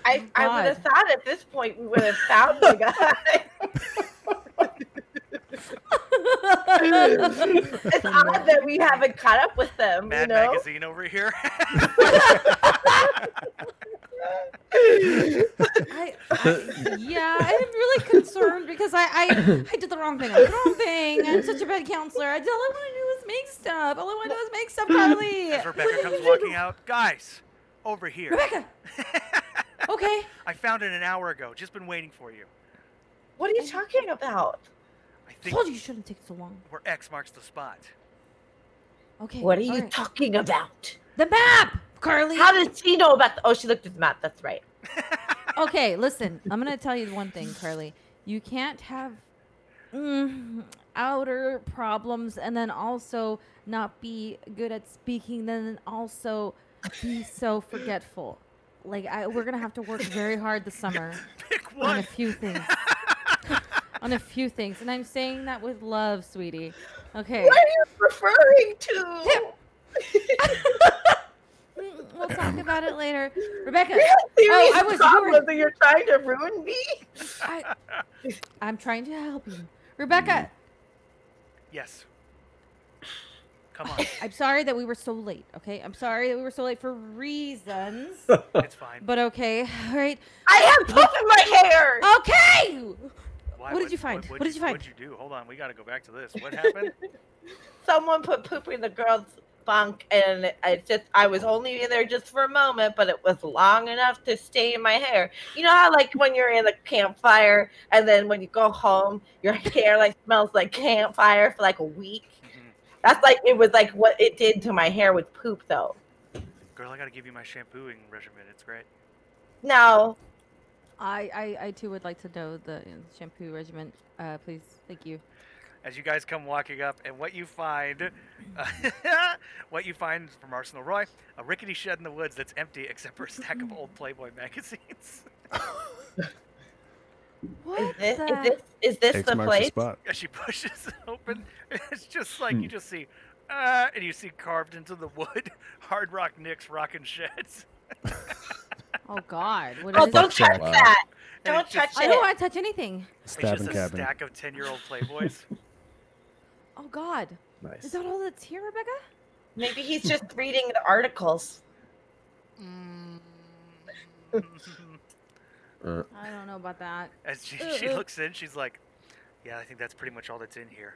Speaker 3: I would
Speaker 4: God.
Speaker 3: have thought at this point we would have found the guy. It's odd that we haven't caught up with them,
Speaker 1: Mad
Speaker 3: you know?
Speaker 1: Magazine over here.
Speaker 4: Yeah, I'm really concerned because I did the wrong thing. I did the wrong thing. I'm such a bad counselor. All I want to do is make stuff. All I want to do is make stuff, Carly.
Speaker 1: As Rebecca comes walking out, guys, over here.
Speaker 4: Rebecca. Okay.
Speaker 1: I found it an hour ago. Just been waiting for you.
Speaker 3: What are you talking about?
Speaker 1: I
Speaker 4: I
Speaker 1: think
Speaker 4: told you you shouldn't take so long.
Speaker 1: where X marks the spot.
Speaker 4: Okay.
Speaker 3: What are you
Speaker 4: all right.
Speaker 3: talking about?
Speaker 4: The map, Carly.
Speaker 3: How does she know about the... Oh, she looked at the map. That's right.
Speaker 4: Okay, listen. I'm gonna tell you one thing, Carly. You can't have outer problems and then also not be good at speaking, then also be so forgetful. Like we're gonna have to work very hard this summer
Speaker 1: Pick
Speaker 4: on a
Speaker 1: one.
Speaker 4: few things. On a few things, and I'm saying that with love, sweetie. Okay.
Speaker 3: What are you referring to?
Speaker 4: We'll talk about it later, Rebecca.
Speaker 3: You have serious
Speaker 4: I was-
Speaker 3: problems and you're trying to ruin me?
Speaker 4: I'm trying to help you, Rebecca.
Speaker 1: Yes. Come on.
Speaker 4: I'm sorry that we were so late. Okay, I'm sorry that we were so late for reasons.
Speaker 1: It's fine.
Speaker 4: But okay, all right.
Speaker 3: I have poop in my hair!
Speaker 4: Okay.
Speaker 1: Why,
Speaker 4: what did you find? What did you find?
Speaker 1: What'd you do? Hold on. We got to go back to this. What happened?
Speaker 3: Someone put poop in the girl's bunk, and I was only in there just for a moment, but it was long enough to stain my hair. You know how, like, when you're in a campfire, and then when you go home, your hair, like, smells like campfire for, like, a week?
Speaker 1: Mhm.
Speaker 3: That's, like, it was, like, what it did to my hair with poop, though.
Speaker 1: Girl, I gotta give you my shampooing regimen. It's great.
Speaker 3: No.
Speaker 4: I too would like to know the shampoo regimen. Please, thank you.
Speaker 1: As you guys come walking up, and what you find, from Arsenal Roy, a rickety shed in the woods that's empty except for a stack of old Playboy magazines.
Speaker 4: What?
Speaker 3: Is this
Speaker 5: X
Speaker 3: the
Speaker 5: marks
Speaker 3: place?
Speaker 5: spot.
Speaker 1: As she pushes it open, it's just like you just see, and you see carved into the wood, Hard Rock Nick's rockin' sheds.
Speaker 4: Oh God! What
Speaker 3: Oh,
Speaker 4: is
Speaker 3: don't
Speaker 4: it?
Speaker 3: touch
Speaker 2: Wow.
Speaker 3: that.
Speaker 1: And
Speaker 3: Don't
Speaker 1: it's just-
Speaker 3: touch
Speaker 4: I don't
Speaker 3: it.
Speaker 4: want to touch anything.
Speaker 1: It's
Speaker 5: Stabbing
Speaker 1: just a
Speaker 5: cabin.
Speaker 1: stack of 10-year-old Playboys.
Speaker 4: Oh God!
Speaker 2: Nice.
Speaker 4: Is that all that's here, Rebecca?
Speaker 3: Maybe he's just reading the articles.
Speaker 4: I don't know about that.
Speaker 1: As she looks in, she's like, "Yeah, I think that's pretty much all that's in here."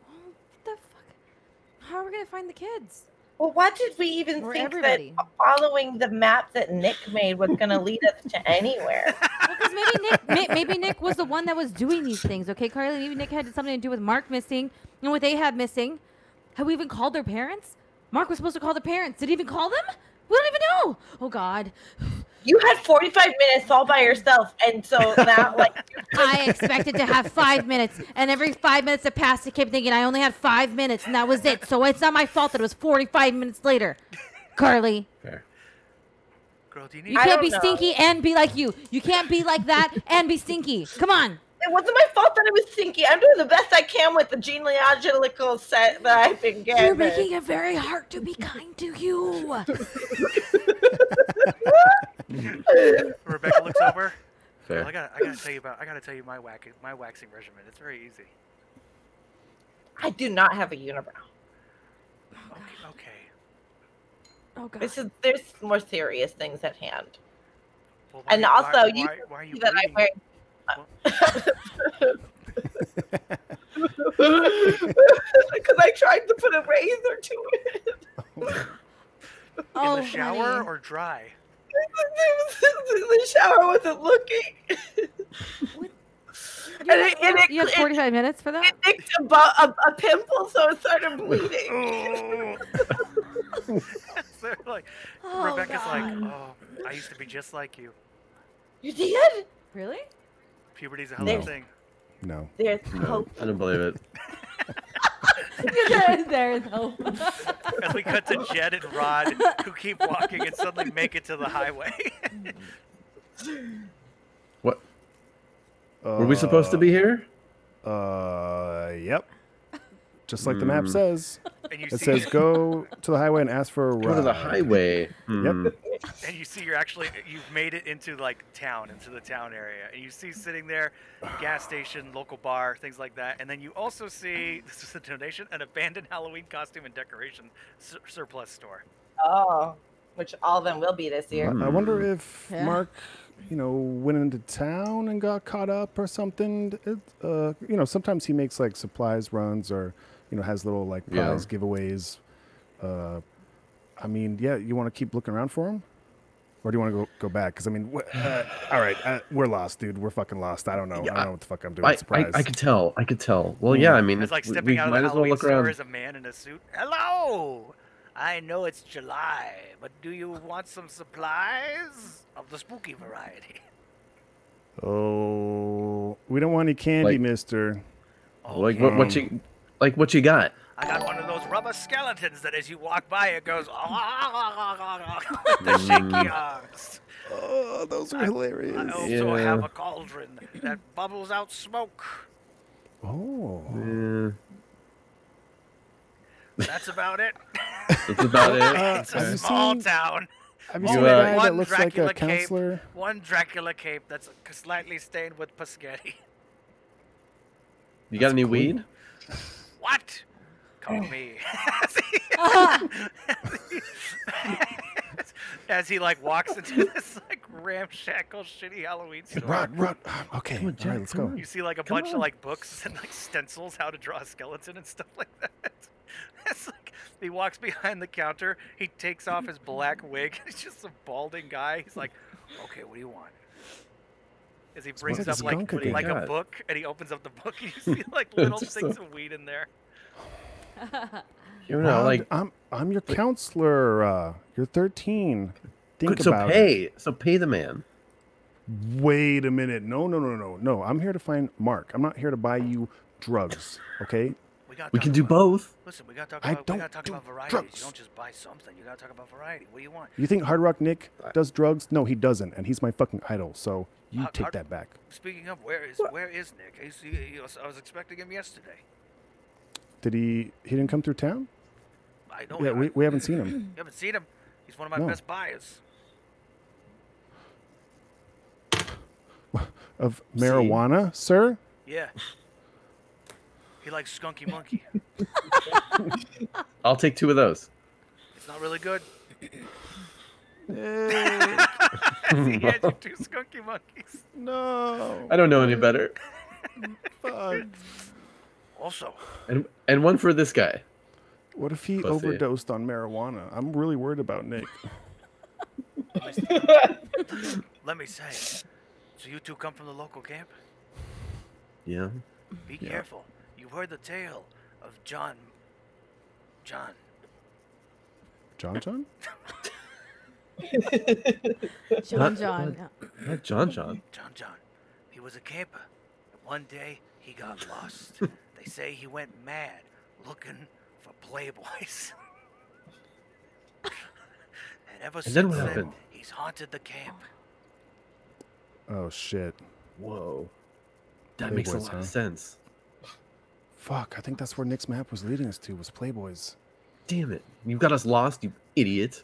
Speaker 4: Oh, what the fuck? How are we gonna find the kids?
Speaker 3: Well, what did we even
Speaker 4: Or
Speaker 3: think
Speaker 4: everybody.
Speaker 3: that following the map that Nick made was going to lead us to anywhere?
Speaker 4: Well, because maybe Nick was the one that was doing these things. Okay, Carly. Maybe Nick had something to do with Mark missing and what they had missing. Have we even called their parents? Mark was supposed to call the parents. Did he even call them? We don't even know. Oh God.
Speaker 3: You had 45 minutes all by yourself, and so now, like,
Speaker 4: I expected to have 5 minutes, and every 5 minutes that passed, I kept thinking I only had 5 minutes, and that was it. So it's not my fault that it was 45 minutes later. Carly,
Speaker 2: Fair.
Speaker 1: Girl, do you
Speaker 4: you
Speaker 1: need?
Speaker 3: I
Speaker 4: can't
Speaker 3: don't
Speaker 4: be
Speaker 3: know.
Speaker 4: stinky and be like you. You can't be like that and be stinky. Come on.
Speaker 3: it wasn't my fault that I was thinking. I'm doing the best I can with the genealogical set that I've been
Speaker 4: You're
Speaker 3: given.
Speaker 4: making it very hard to be kind to you.
Speaker 1: Rebecca looks over.
Speaker 2: Fair.
Speaker 1: Girl, I gotta tell you my waxing regimen. It's very easy.
Speaker 3: I do not have a unibrow.
Speaker 1: Okay.
Speaker 4: Oh God.
Speaker 3: There's more serious things at hand.
Speaker 1: Well,
Speaker 3: And also, you
Speaker 1: why are you
Speaker 3: see that I'm
Speaker 1: bleeding?
Speaker 3: wearing. Because I tried to put a razor to it.
Speaker 1: In the shower
Speaker 4: honey.
Speaker 1: or dry?
Speaker 3: The shower wasn't looking.
Speaker 4: You have 45 minutes for that?
Speaker 3: It nicked a pimple, so it started bleeding.
Speaker 1: So like,
Speaker 4: Oh,
Speaker 1: Rebecca's
Speaker 4: God.
Speaker 1: like, oh, I used to be just like you.
Speaker 3: You did?
Speaker 4: Really?
Speaker 1: Puberty's a hell
Speaker 3: There-
Speaker 1: of a thing.
Speaker 5: No.
Speaker 3: There's
Speaker 2: No,
Speaker 3: hope.
Speaker 2: I don't believe it.
Speaker 4: There's hope.
Speaker 1: As we cut to Jed and Rod, who keep walking and suddenly make it to the highway.
Speaker 2: What? Were we supposed to be here?
Speaker 5: Yep. Just like the map says.
Speaker 1: And you
Speaker 5: It
Speaker 1: see,
Speaker 5: says go to the highway and ask for a ride.
Speaker 2: Go to the highway. Hmm.
Speaker 1: and you see you've made it into the town area, and you see sitting there, gas station, local bar, things like that, and then you also see, this is a donation, an abandoned Halloween costume and decoration surplus store.
Speaker 3: Oh, which all of them will be this year.
Speaker 5: I wonder if
Speaker 4: Yeah.
Speaker 5: Mark, went into town and got caught up or something. Sometimes he makes like supplies runs or, has little like
Speaker 2: Yeah.
Speaker 5: prize giveaways. You want to keep looking around for him? Or do you want to go back? Because, all right, we're lost, dude. We're fucking lost. I don't know.
Speaker 2: Yeah,
Speaker 5: I don't know what the fuck I'm doing.
Speaker 2: I
Speaker 5: Surprise.
Speaker 2: could tell. Well, yeah, I mean,
Speaker 1: It's like
Speaker 2: we
Speaker 1: stepping out of the
Speaker 2: might as well
Speaker 1: Halloween
Speaker 2: look
Speaker 1: store
Speaker 2: around.
Speaker 1: as a man in a suit. Hello! I know it's July, but do you want some supplies of the spooky variety?
Speaker 5: Oh, we don't want any candy,
Speaker 2: Like-
Speaker 5: mister.
Speaker 2: Like what you got?
Speaker 1: I got one of those rubber skeletons that as you walk by it goes the shaky arms.
Speaker 5: Oh, those are hilarious.
Speaker 1: I also
Speaker 2: Yeah.
Speaker 1: have a cauldron that bubbles out smoke.
Speaker 5: Oh.
Speaker 1: That's about it.
Speaker 2: That's about it.
Speaker 1: It's
Speaker 5: have
Speaker 1: a
Speaker 5: you
Speaker 1: small
Speaker 5: seen-
Speaker 1: town.
Speaker 5: Have you
Speaker 2: You,
Speaker 5: seen a guy
Speaker 1: one
Speaker 5: that looks like
Speaker 1: Dracula
Speaker 5: a
Speaker 1: cape.
Speaker 5: counselor?
Speaker 1: One Dracula cape that's slightly stained with spaghetti.
Speaker 2: You got any weed?
Speaker 1: What? Call me. As he walks into this ramshackle shitty Halloween store.
Speaker 5: Rod. Okay,
Speaker 2: Come on,
Speaker 5: all
Speaker 2: Jack,
Speaker 5: right, let's
Speaker 2: come
Speaker 5: go.
Speaker 2: on.
Speaker 1: You see a
Speaker 2: Come
Speaker 1: bunch
Speaker 2: on.
Speaker 1: of books and stencils how to draw a skeleton and stuff like that. It's he walks behind the counter, he takes off his black wig, he's just a balding guy. He's like, okay, what do you want? As he brings
Speaker 5: like a
Speaker 1: up
Speaker 5: skunk again.
Speaker 1: like a
Speaker 2: God.
Speaker 1: book and he opens up the book and you see little
Speaker 2: Just
Speaker 1: things of weed in there.
Speaker 2: You know,
Speaker 5: Rod,
Speaker 2: like
Speaker 5: I'm your counselor. You're 13. Think
Speaker 2: so
Speaker 5: about it.
Speaker 2: pay the man.
Speaker 5: Wait a minute. No. I'm here to find Mark. I'm not here to buy you drugs. Okay?
Speaker 2: We can do both.
Speaker 1: Listen, we gotta talk
Speaker 5: I
Speaker 1: about
Speaker 5: don't
Speaker 1: varieties.
Speaker 5: drugs.
Speaker 1: You don't just buy something. You gotta talk about variety. What do you want?
Speaker 5: You think Hard Rock Nick does drugs? No, he doesn't, and he's my fucking idol. So you take
Speaker 1: Hard-
Speaker 5: that back.
Speaker 1: Speaking of, where is Nick? I was expecting him yesterday.
Speaker 5: Did he didn't come through town?
Speaker 1: I know.
Speaker 5: Yeah, we haven't seen him.
Speaker 1: You haven't seen him. He's one of my
Speaker 5: No.
Speaker 1: best buyers.
Speaker 5: Of marijuana, sir?
Speaker 1: Yeah. He likes Skunky Monkey.
Speaker 2: I'll take 2 of those.
Speaker 1: It's not really good.
Speaker 5: Hey,
Speaker 1: He had you 2 Skunky Monkeys.
Speaker 5: no.
Speaker 2: I don't know any better.
Speaker 5: Fuck.
Speaker 1: Also,
Speaker 2: And one for this guy.
Speaker 5: What if he
Speaker 2: Pussy.
Speaker 5: overdosed on marijuana? I'm really worried about Nick.
Speaker 1: let me say, so you 2 come from the local camp?
Speaker 2: Yeah.
Speaker 1: Be careful. You've heard the tale of John.
Speaker 5: John?
Speaker 4: John.
Speaker 2: Not John.
Speaker 1: John. He was a camper. One day, he got lost. They say he went mad looking for playboys. And ever
Speaker 2: And then
Speaker 1: since
Speaker 2: what
Speaker 1: then,
Speaker 2: happened?
Speaker 1: he's haunted the camp.
Speaker 5: Oh, shit.
Speaker 2: Whoa. That makes a
Speaker 5: Playboys,
Speaker 2: lot
Speaker 5: huh?
Speaker 2: of sense.
Speaker 5: Fuck, I think that's where Nick's map was leading us to, was Playboys.
Speaker 2: Damn it. You got us lost, you idiot.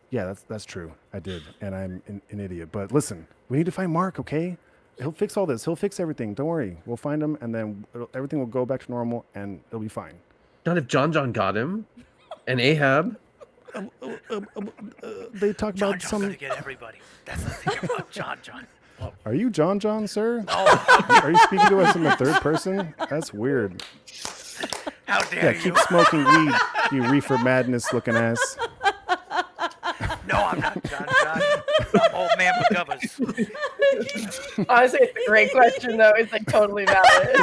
Speaker 5: Yeah, that's true. I did, and I'm an idiot. But listen, we need to find Mark, okay? He'll fix all this. He'll fix everything. Don't worry. We'll find him, and then everything will go back to normal, and it'll be fine.
Speaker 2: Not if John got him. And Ahab.
Speaker 5: They talk
Speaker 1: John
Speaker 5: about
Speaker 1: John's
Speaker 5: some...
Speaker 1: gonna get everybody. That's the thing about John.
Speaker 5: Are you John, sir?
Speaker 1: Oh,
Speaker 5: Are you speaking to us in the third person? That's weird.
Speaker 1: how dare
Speaker 5: Yeah,
Speaker 1: you?
Speaker 5: keep smoking weed, you reefer madness looking ass.
Speaker 1: No, I'm not John. I'm old man McGovers.
Speaker 3: Honestly, it's a great question, though. It's like totally valid.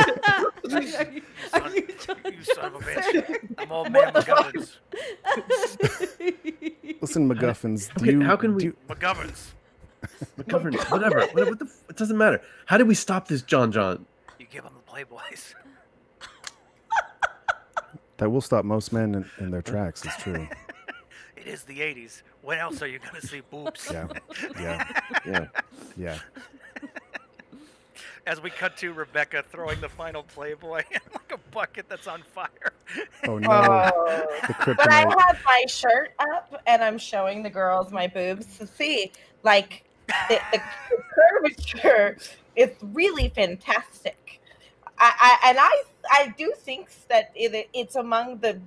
Speaker 1: You son of a bitch. I'm old man McGovers.
Speaker 5: Listen, MacGuffins,
Speaker 2: How can we...
Speaker 1: McGovers.
Speaker 2: McGovern, whatever. It doesn't matter. How do we stop this John?
Speaker 1: You give them the Playboys.
Speaker 5: That will stop most men in their tracks, it's true.
Speaker 1: It is the 80s. When else are you going to see boobs?
Speaker 5: Yeah.
Speaker 1: As we cut to Rebecca throwing the final Playboy in like a bucket that's on fire.
Speaker 5: Oh, no. The
Speaker 3: But I
Speaker 5: kryptonite.
Speaker 3: have my shirt up and I'm showing the girls my boobs to see. Like the curvature is really fantastic. I do think that it's among the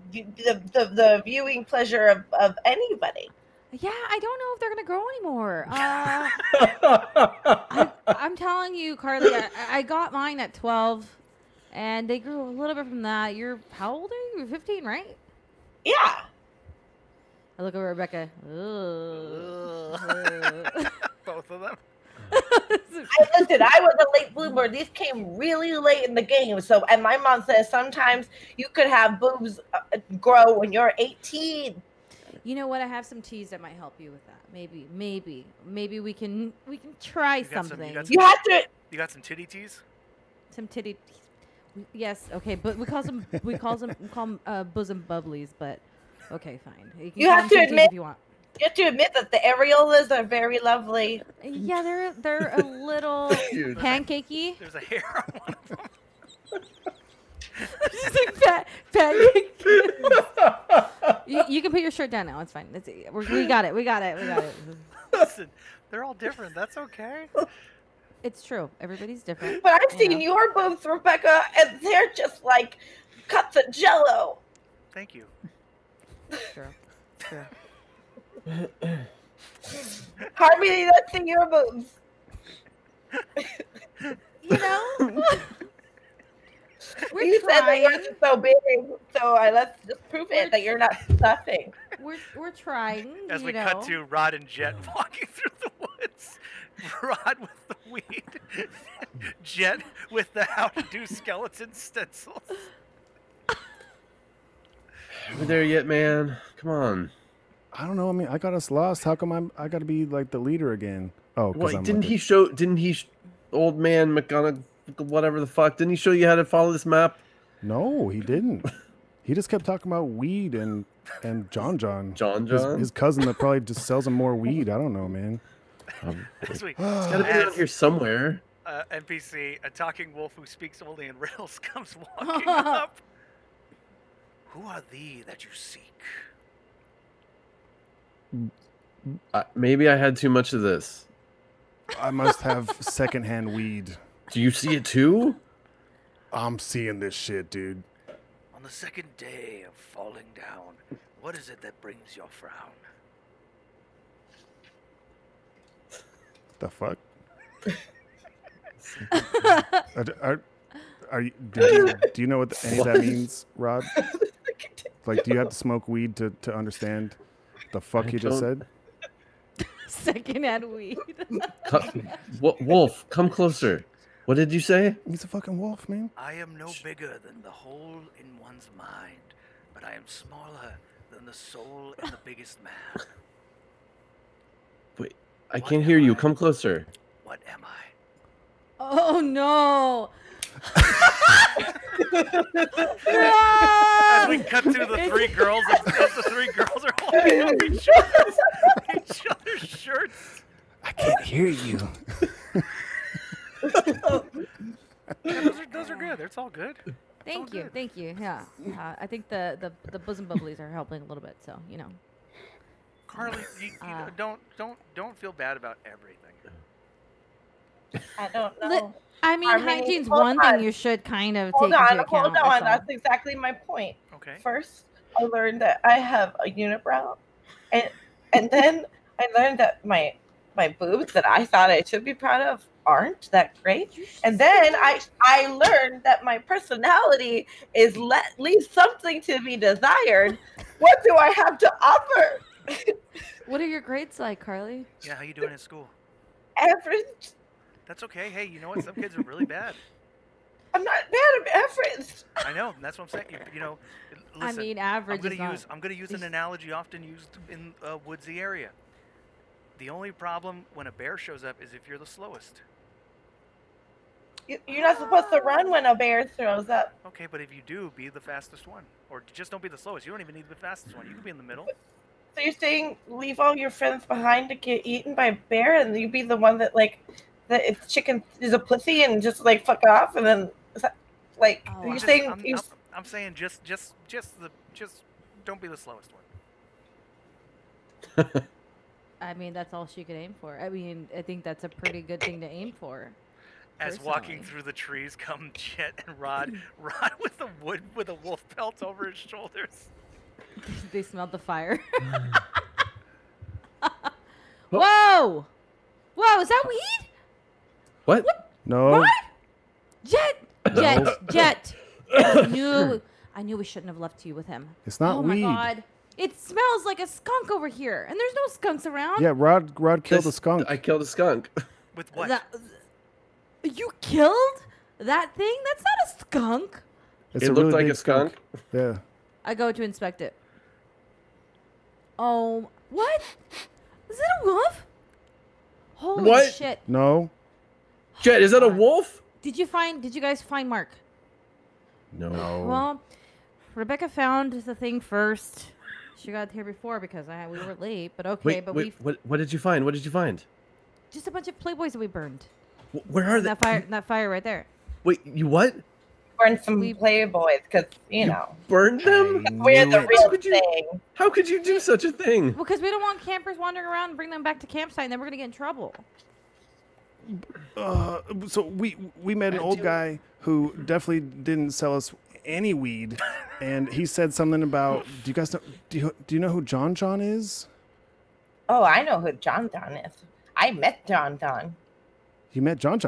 Speaker 3: viewing pleasure of anybody.
Speaker 4: Yeah, I don't know if they're gonna grow anymore. I'm telling you, Carly, I got mine at 12, and they grew a little bit from that. You're how old are you? You're 15, right?
Speaker 3: Yeah.
Speaker 4: I look over at Rebecca.
Speaker 1: Both of them.
Speaker 3: Listen, I was a late bloomer. These came really late in the game. So, and my mom says sometimes you could have boobs grow when you're 18.
Speaker 4: You know what? I have some teas that might help you with that. Maybe we can try something.
Speaker 3: You have to.
Speaker 1: You got some titty teas?
Speaker 4: Some titty. Yes. Okay. But we call them bosom bubblies. But okay, fine.
Speaker 3: You
Speaker 4: call
Speaker 3: have
Speaker 4: them
Speaker 3: to
Speaker 4: titties
Speaker 3: admit.
Speaker 4: if you want.
Speaker 3: You have to admit that the areolas are very lovely.
Speaker 4: Yeah, they're a little
Speaker 2: Dude.
Speaker 4: pancakey.
Speaker 1: There's a hair on one of them.
Speaker 4: Just like pancake. You can put your shirt down now. It's fine. We got it.
Speaker 1: Listen, they're all different. That's okay.
Speaker 4: It's true. Everybody's different.
Speaker 3: But I've
Speaker 4: you
Speaker 3: seen
Speaker 4: know.
Speaker 3: your boobs, Rebecca, and they're just like cuts of Jello.
Speaker 1: Thank you.
Speaker 4: True.
Speaker 3: Harmony, let's see your boobs.
Speaker 4: You know,
Speaker 3: You said that yours is so big, so let's just prove it that you're not stuffing.
Speaker 4: We're trying.
Speaker 1: As
Speaker 4: you
Speaker 1: we
Speaker 4: know.
Speaker 1: cut to Rod and Jet walking through the woods. Rod with the weed. Jet with the how to do skeleton stencils.
Speaker 2: We're there yet, man. Come on.
Speaker 5: I don't know. I mean, I got us lost. How come I got to be like the leader again? Oh, because
Speaker 2: Well,
Speaker 5: I'm
Speaker 2: didn't
Speaker 5: with
Speaker 2: he
Speaker 5: it.
Speaker 2: show? Didn't he, old man McGonagall, whatever the fuck? Didn't he show you how to follow this map?
Speaker 5: No, he didn't. He just kept talking about weed and John.
Speaker 2: John?
Speaker 5: His cousin that probably just sells him more weed. I don't know, man.
Speaker 1: Sweet.
Speaker 2: It's gotta be around here somewhere.
Speaker 1: NPC, a talking wolf who speaks only in riddles, comes walking up. Who are thee that you seek?
Speaker 2: Maybe I had too much of this.
Speaker 5: I must have secondhand weed.
Speaker 2: Do you see it too?
Speaker 5: I'm seeing this shit, dude.
Speaker 1: On the second day of falling down, what is it that brings your frown?
Speaker 5: The fuck? Are you? Do you know what any of that means, Rod? Like, do you have to smoke weed to understand the fuck you just said?
Speaker 4: Secondhand weed.
Speaker 2: Wolf, come closer. What did you say?
Speaker 5: He's a fucking wolf, man.
Speaker 1: I am no bigger than the hole in one's mind, but I am smaller than the soul in the biggest man.
Speaker 2: Wait, I can't hear you. Come closer.
Speaker 1: What am I?
Speaker 4: Oh no!
Speaker 1: As we cut to the three girls, as the three girls are holding up each other's shirts.
Speaker 5: I can't hear you.
Speaker 1: Yeah, those are good. It's all good.
Speaker 4: Thank you,
Speaker 1: good.
Speaker 4: thank you. Yeah, I think the bosom bubblies are helping a little bit. So you know.
Speaker 1: Carly, you don't feel bad about everything.
Speaker 3: I don't know.
Speaker 4: I mean,
Speaker 3: Harmony,
Speaker 4: hygiene's
Speaker 3: hold
Speaker 4: one
Speaker 3: on.
Speaker 4: thing you should kind of
Speaker 3: Hold
Speaker 4: take
Speaker 3: on,
Speaker 4: into account.
Speaker 3: hold on.
Speaker 4: that's all.
Speaker 3: That's exactly my point.
Speaker 1: Okay.
Speaker 3: First, I learned that I have a unibrow, and then I learned that my boobs that I thought I should be proud of aren't that great. And then I learned that my personality is leaves something to be desired. What do I have to offer?
Speaker 4: What are your grades like, Carly?
Speaker 1: Yeah, how you doing in school?
Speaker 3: Average.
Speaker 1: That's okay. Hey, you know what? Some kids are really bad.
Speaker 3: I'm not bad. I'm average.
Speaker 1: I know. That's what I'm saying. You know, listen,
Speaker 4: I mean, average is not.
Speaker 1: I'm gonna use an analogy often used in a woodsy area. The only problem when a bear shows up is if you're the slowest.
Speaker 3: You're not supposed to run when a bear throws up.
Speaker 1: Okay, but if you do, be the fastest one, or just don't be the slowest. You don't even need the fastest one. You can be in the middle.
Speaker 3: So you're saying leave all your friends behind to get eaten by a bear, and you be the one that that if chicken is a pussy and just fuck off, and then you're saying
Speaker 1: I'm saying just don't be the slowest one.
Speaker 4: I mean, that's all she could aim for. I mean, I think that's a pretty good thing to aim for.
Speaker 1: As walking through the trees come Jet and Rod with a wolf pelt over his shoulders.
Speaker 4: They smelled the fire. Whoa! Whoa, is that weed?
Speaker 2: What?
Speaker 5: No.
Speaker 4: What? Jet. I knew we shouldn't have left you with him.
Speaker 5: It's not weed.
Speaker 4: Oh my god. It smells like a skunk over here, and there's no skunks around.
Speaker 5: Yeah, Rod killed a skunk.
Speaker 2: I killed a skunk.
Speaker 1: With what?
Speaker 4: You killed that thing? That's not a skunk.
Speaker 5: It's
Speaker 2: It
Speaker 5: a
Speaker 2: looked
Speaker 5: really
Speaker 2: like
Speaker 5: big
Speaker 2: a skunk.
Speaker 5: Yeah.
Speaker 4: I go to inspect it. Oh, what? Is it a wolf? Holy
Speaker 2: What?
Speaker 4: shit.
Speaker 5: No.
Speaker 2: Jet, is that a wolf?
Speaker 4: Did you guys find Mark?
Speaker 2: No.
Speaker 4: Well, Rebecca found the thing first. She got here before because we were late, but okay.
Speaker 2: Wait, what did you find? What did you find?
Speaker 4: Just a bunch of Playboys that we burned.
Speaker 2: Where are they?
Speaker 4: That fire right there.
Speaker 2: Wait, you what?
Speaker 3: Burn some Playboys because
Speaker 2: Burned them?
Speaker 3: we're the real
Speaker 2: Could you-
Speaker 3: thing.
Speaker 2: How could you do such a thing?
Speaker 4: Because we don't want campers wandering around and bring them back to campsite, and then we're gonna get in trouble.
Speaker 5: So we met an old guy who definitely didn't sell us any weed, and he said something about. Do you guys know? Do you know who John is?
Speaker 3: Oh, I know who John is. I met John.
Speaker 5: You met John.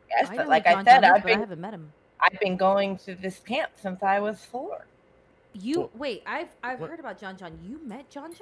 Speaker 3: Yes,
Speaker 4: I know
Speaker 3: but
Speaker 4: who
Speaker 3: like I
Speaker 4: John
Speaker 3: said,
Speaker 4: is, but I haven't met him.
Speaker 3: I've been going to this camp since I was 4.
Speaker 4: Wait, I've heard about John. You met John?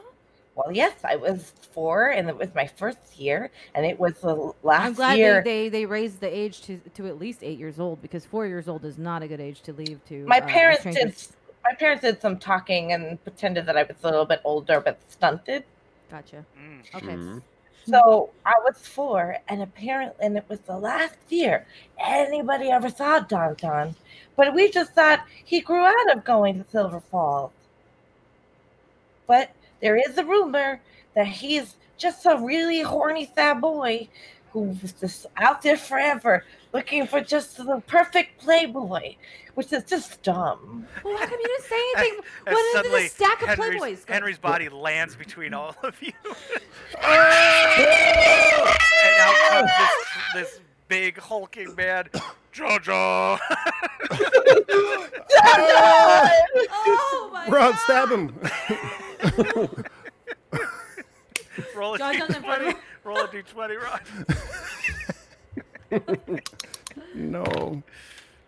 Speaker 3: Well, yes, I was 4, and it was my first year, and it was the last
Speaker 4: I'm glad
Speaker 3: year.
Speaker 4: they raised the age to at least 8 years old, because 4 years old is not a good age to leave to.
Speaker 3: My parents did.
Speaker 4: strangers.
Speaker 3: my parents did some talking and pretended that I was a little bit older but stunted.
Speaker 4: Gotcha.
Speaker 1: Mm.
Speaker 4: Okay.
Speaker 3: So I was 4, and apparently, and it was the last year anybody ever saw Don Don. But we just thought he grew out of going to Silver Falls. But there is a rumor that he's just a really horny sad boy who was just out there forever looking for just the perfect playboy, which is just dumb.
Speaker 4: Well, how come you didn't say anything?
Speaker 1: And
Speaker 4: What is
Speaker 1: suddenly
Speaker 4: this stack of
Speaker 1: Henry's,
Speaker 4: Playboys?
Speaker 1: Henry's body lands between all of you. And out comes this big hulking man, Jojo.
Speaker 4: Oh my
Speaker 5: Rod,
Speaker 4: god!
Speaker 5: stab him.
Speaker 1: Roll a
Speaker 4: John's in front of
Speaker 1: d20.
Speaker 4: him.
Speaker 1: Roll a d20, Rod.
Speaker 5: No.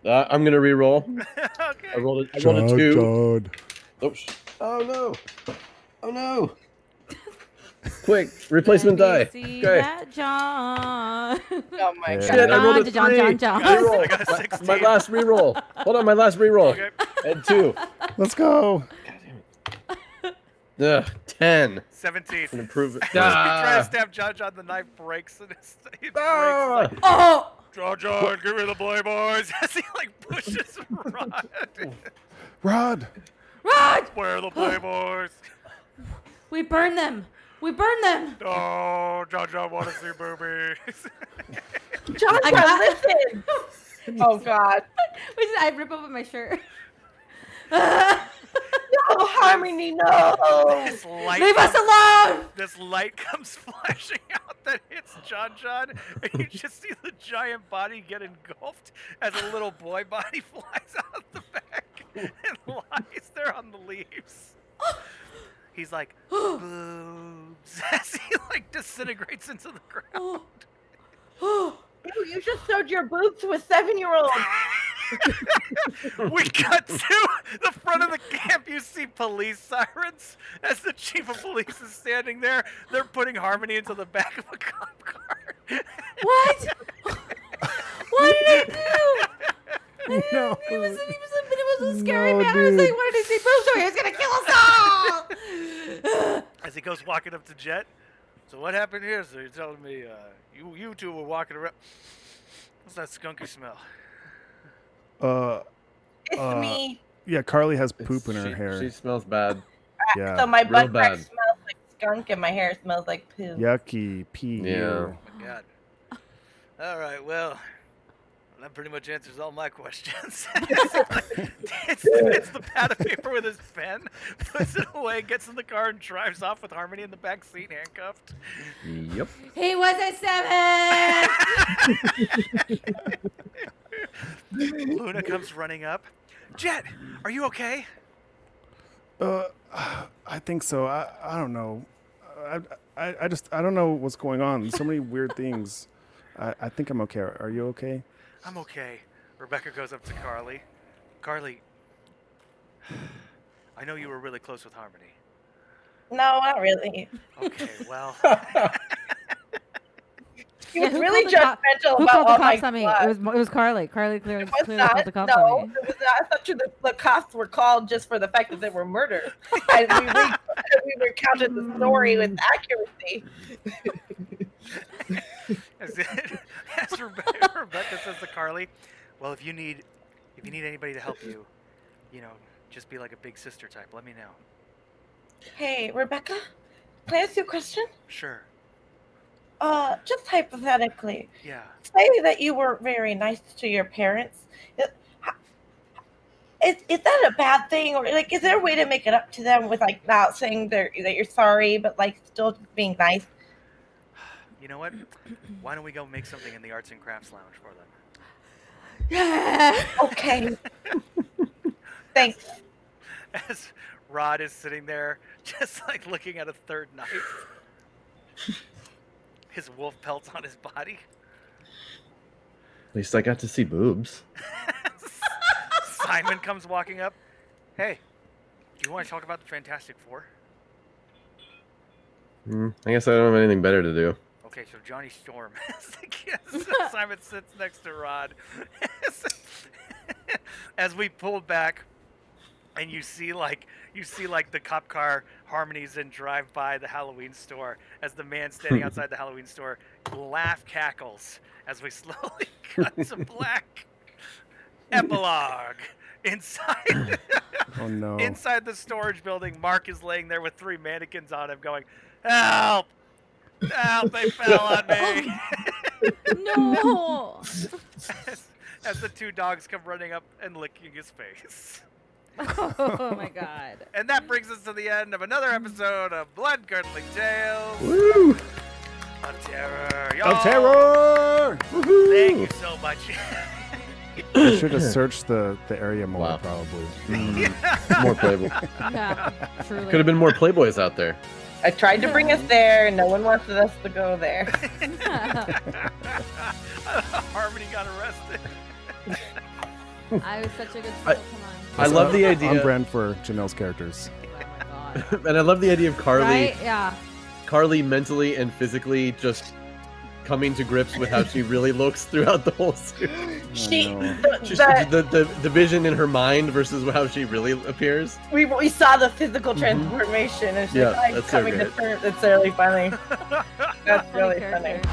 Speaker 2: I'm gonna re-roll.
Speaker 1: Okay.
Speaker 2: I rolled a 2.
Speaker 5: Jod.
Speaker 2: Oh no! Oh no! Quick, replacement
Speaker 4: Let me
Speaker 2: die.
Speaker 4: see
Speaker 2: Okay.
Speaker 4: that, John.
Speaker 3: Oh my
Speaker 5: Yeah.
Speaker 3: god.
Speaker 2: Shit, I rolled a 3.
Speaker 4: John.
Speaker 1: I got a
Speaker 2: My
Speaker 1: 16.
Speaker 2: last re-roll. Hold on, my last re-roll.
Speaker 1: Okay.
Speaker 2: And 2.
Speaker 5: Let's go.
Speaker 2: 10.
Speaker 1: 17.
Speaker 2: An improvement.
Speaker 1: You try to stab John, the knife breaks and it breaks.
Speaker 2: Ah!
Speaker 1: Like,
Speaker 4: Oh!
Speaker 1: John, give me the boy boys. As he like pushes Rod.
Speaker 5: Rod.
Speaker 4: Rod!
Speaker 1: Where are the boy boys?
Speaker 4: We burn them. We burn them.
Speaker 1: Oh, John want to see boobies.
Speaker 3: John,
Speaker 4: I got-
Speaker 3: listen. Oh god.
Speaker 4: Wait, I rip open my shirt.
Speaker 3: No, Harmony, no.
Speaker 1: This light
Speaker 4: Leave us alone!
Speaker 1: This light comes flashing out that hits John, and you just see the giant body get engulfed as a little boy body flies out the back and lies there on the leaves. He's like, boobs, as he like disintegrates into the ground.
Speaker 3: Ew, you just showed your boobs to a 7-year-old.
Speaker 1: We cut to the front of the camp. You see police sirens as the chief of police is standing there. They're putting Harmony into the back of a cop car.
Speaker 4: What? What did I do?
Speaker 5: No.
Speaker 4: It was a scary
Speaker 5: No,
Speaker 4: man. I was
Speaker 5: dude.
Speaker 4: like, what did he say? Boom, he was gonna kill us all.
Speaker 1: As he goes walking up to Jet. So what happened here? So you're telling me you two were walking around. What's that skunky smell?
Speaker 3: It's me.
Speaker 5: Yeah, Carly has poop in her
Speaker 2: She
Speaker 5: hair.
Speaker 2: smells bad.
Speaker 5: Yeah.
Speaker 3: So my
Speaker 2: real
Speaker 3: butt crack
Speaker 2: bad.
Speaker 3: smells like skunk and my hair smells like poo.
Speaker 5: Yucky. Pee.
Speaker 2: Yeah.
Speaker 5: ew.
Speaker 1: Oh my God. All right, well, that pretty much answers all my questions. it's the pad of paper with his pen, puts it away, gets in the car, and drives off with Harmony in the back seat, handcuffed.
Speaker 2: Yep.
Speaker 4: He was a 7.
Speaker 1: Luna comes running up. Jet, are you okay?
Speaker 5: I think so. I don't know. I don't know what's going on. So many weird things. I think I'm okay. Are you okay?
Speaker 1: I'm okay. Rebecca goes up to Carly. Carly, I know you were really close with Harmony.
Speaker 3: No, not really.
Speaker 1: Okay, well,
Speaker 3: He
Speaker 4: Yeah,
Speaker 3: was
Speaker 4: who
Speaker 3: really
Speaker 4: called the cop-
Speaker 3: judgmental
Speaker 4: Who
Speaker 3: about
Speaker 4: called the
Speaker 3: all my
Speaker 4: cops on me?
Speaker 3: blood.
Speaker 4: It was Carly. Carly clearly
Speaker 3: It was
Speaker 4: called the
Speaker 3: not.
Speaker 4: cops
Speaker 3: No,
Speaker 4: on me.
Speaker 3: it was not. I thought the cops were called just for the fact that they were murdered. And we recounted the story with accuracy.
Speaker 1: as Rebecca says to Carly, well, if you need anybody to help you, just be like a big sister type. Let me know.
Speaker 3: Hey, Rebecca, can I ask you a question?
Speaker 1: Sure.
Speaker 3: Just hypothetically,
Speaker 1: Yeah.
Speaker 3: say that you were very nice to your parents. Is that a bad thing, or like, is there a way to make it up to them with like not saying that you're sorry, but like still just being nice?
Speaker 1: You know what? Why don't we go make something in the arts and crafts lounge for them?
Speaker 4: Yeah.
Speaker 3: Okay. Thanks.
Speaker 1: As Rod is sitting there, just like looking at a third knife. His wolf pelts on his body.
Speaker 2: At least I got to see boobs.
Speaker 1: Simon comes walking up. Hey, do you want to talk about the Fantastic Four?
Speaker 2: I guess I don't have anything better to do.
Speaker 1: Okay, so Johnny Storm. Simon sits next to Rod. As we pulled back, and you see like the cop car harmonies and drive by the Halloween store as the man standing outside the Halloween store laugh cackles as we slowly cut to black. Epilogue. Inside
Speaker 5: Oh no.
Speaker 1: inside the storage building, Mark is laying there with 3 mannequins on him going, "Help! Help, they fell on me."
Speaker 4: No.
Speaker 1: as the 2 dogs come running up and licking his face.
Speaker 4: Oh my god.
Speaker 1: And that brings us to the end of another episode of Bloodcurdling Tales
Speaker 5: Woo!
Speaker 1: of Terror. Y'all,
Speaker 5: Of terror!
Speaker 1: Thank
Speaker 5: Woohoo!
Speaker 1: you so much.
Speaker 5: I should have searched the area more,
Speaker 2: Wow.
Speaker 5: probably.
Speaker 2: More Playboy.
Speaker 4: Yeah, truly.
Speaker 2: Could have been more Playboys out there.
Speaker 3: I tried to bring us there. No one wanted us to go there.
Speaker 1: Harmony got arrested.
Speaker 4: I was such a good
Speaker 2: I-
Speaker 4: soul. Come on.
Speaker 2: I love the
Speaker 5: On
Speaker 2: idea,
Speaker 5: brand for Janelle's characters.
Speaker 4: Oh my god.
Speaker 2: and I love the idea of Carly,
Speaker 4: Right? Yeah.
Speaker 2: Carly mentally and physically just coming to grips with how she really looks throughout the whole series.
Speaker 3: She,
Speaker 5: no.
Speaker 2: Just
Speaker 3: the,
Speaker 2: the vision in her mind versus how she really appears.
Speaker 3: we saw the physical transformation, and she's
Speaker 2: Yeah,
Speaker 3: like
Speaker 2: that's so
Speaker 3: coming to
Speaker 2: great.
Speaker 3: terms. It's really funny. That's
Speaker 4: Funny
Speaker 3: really funny.
Speaker 4: character.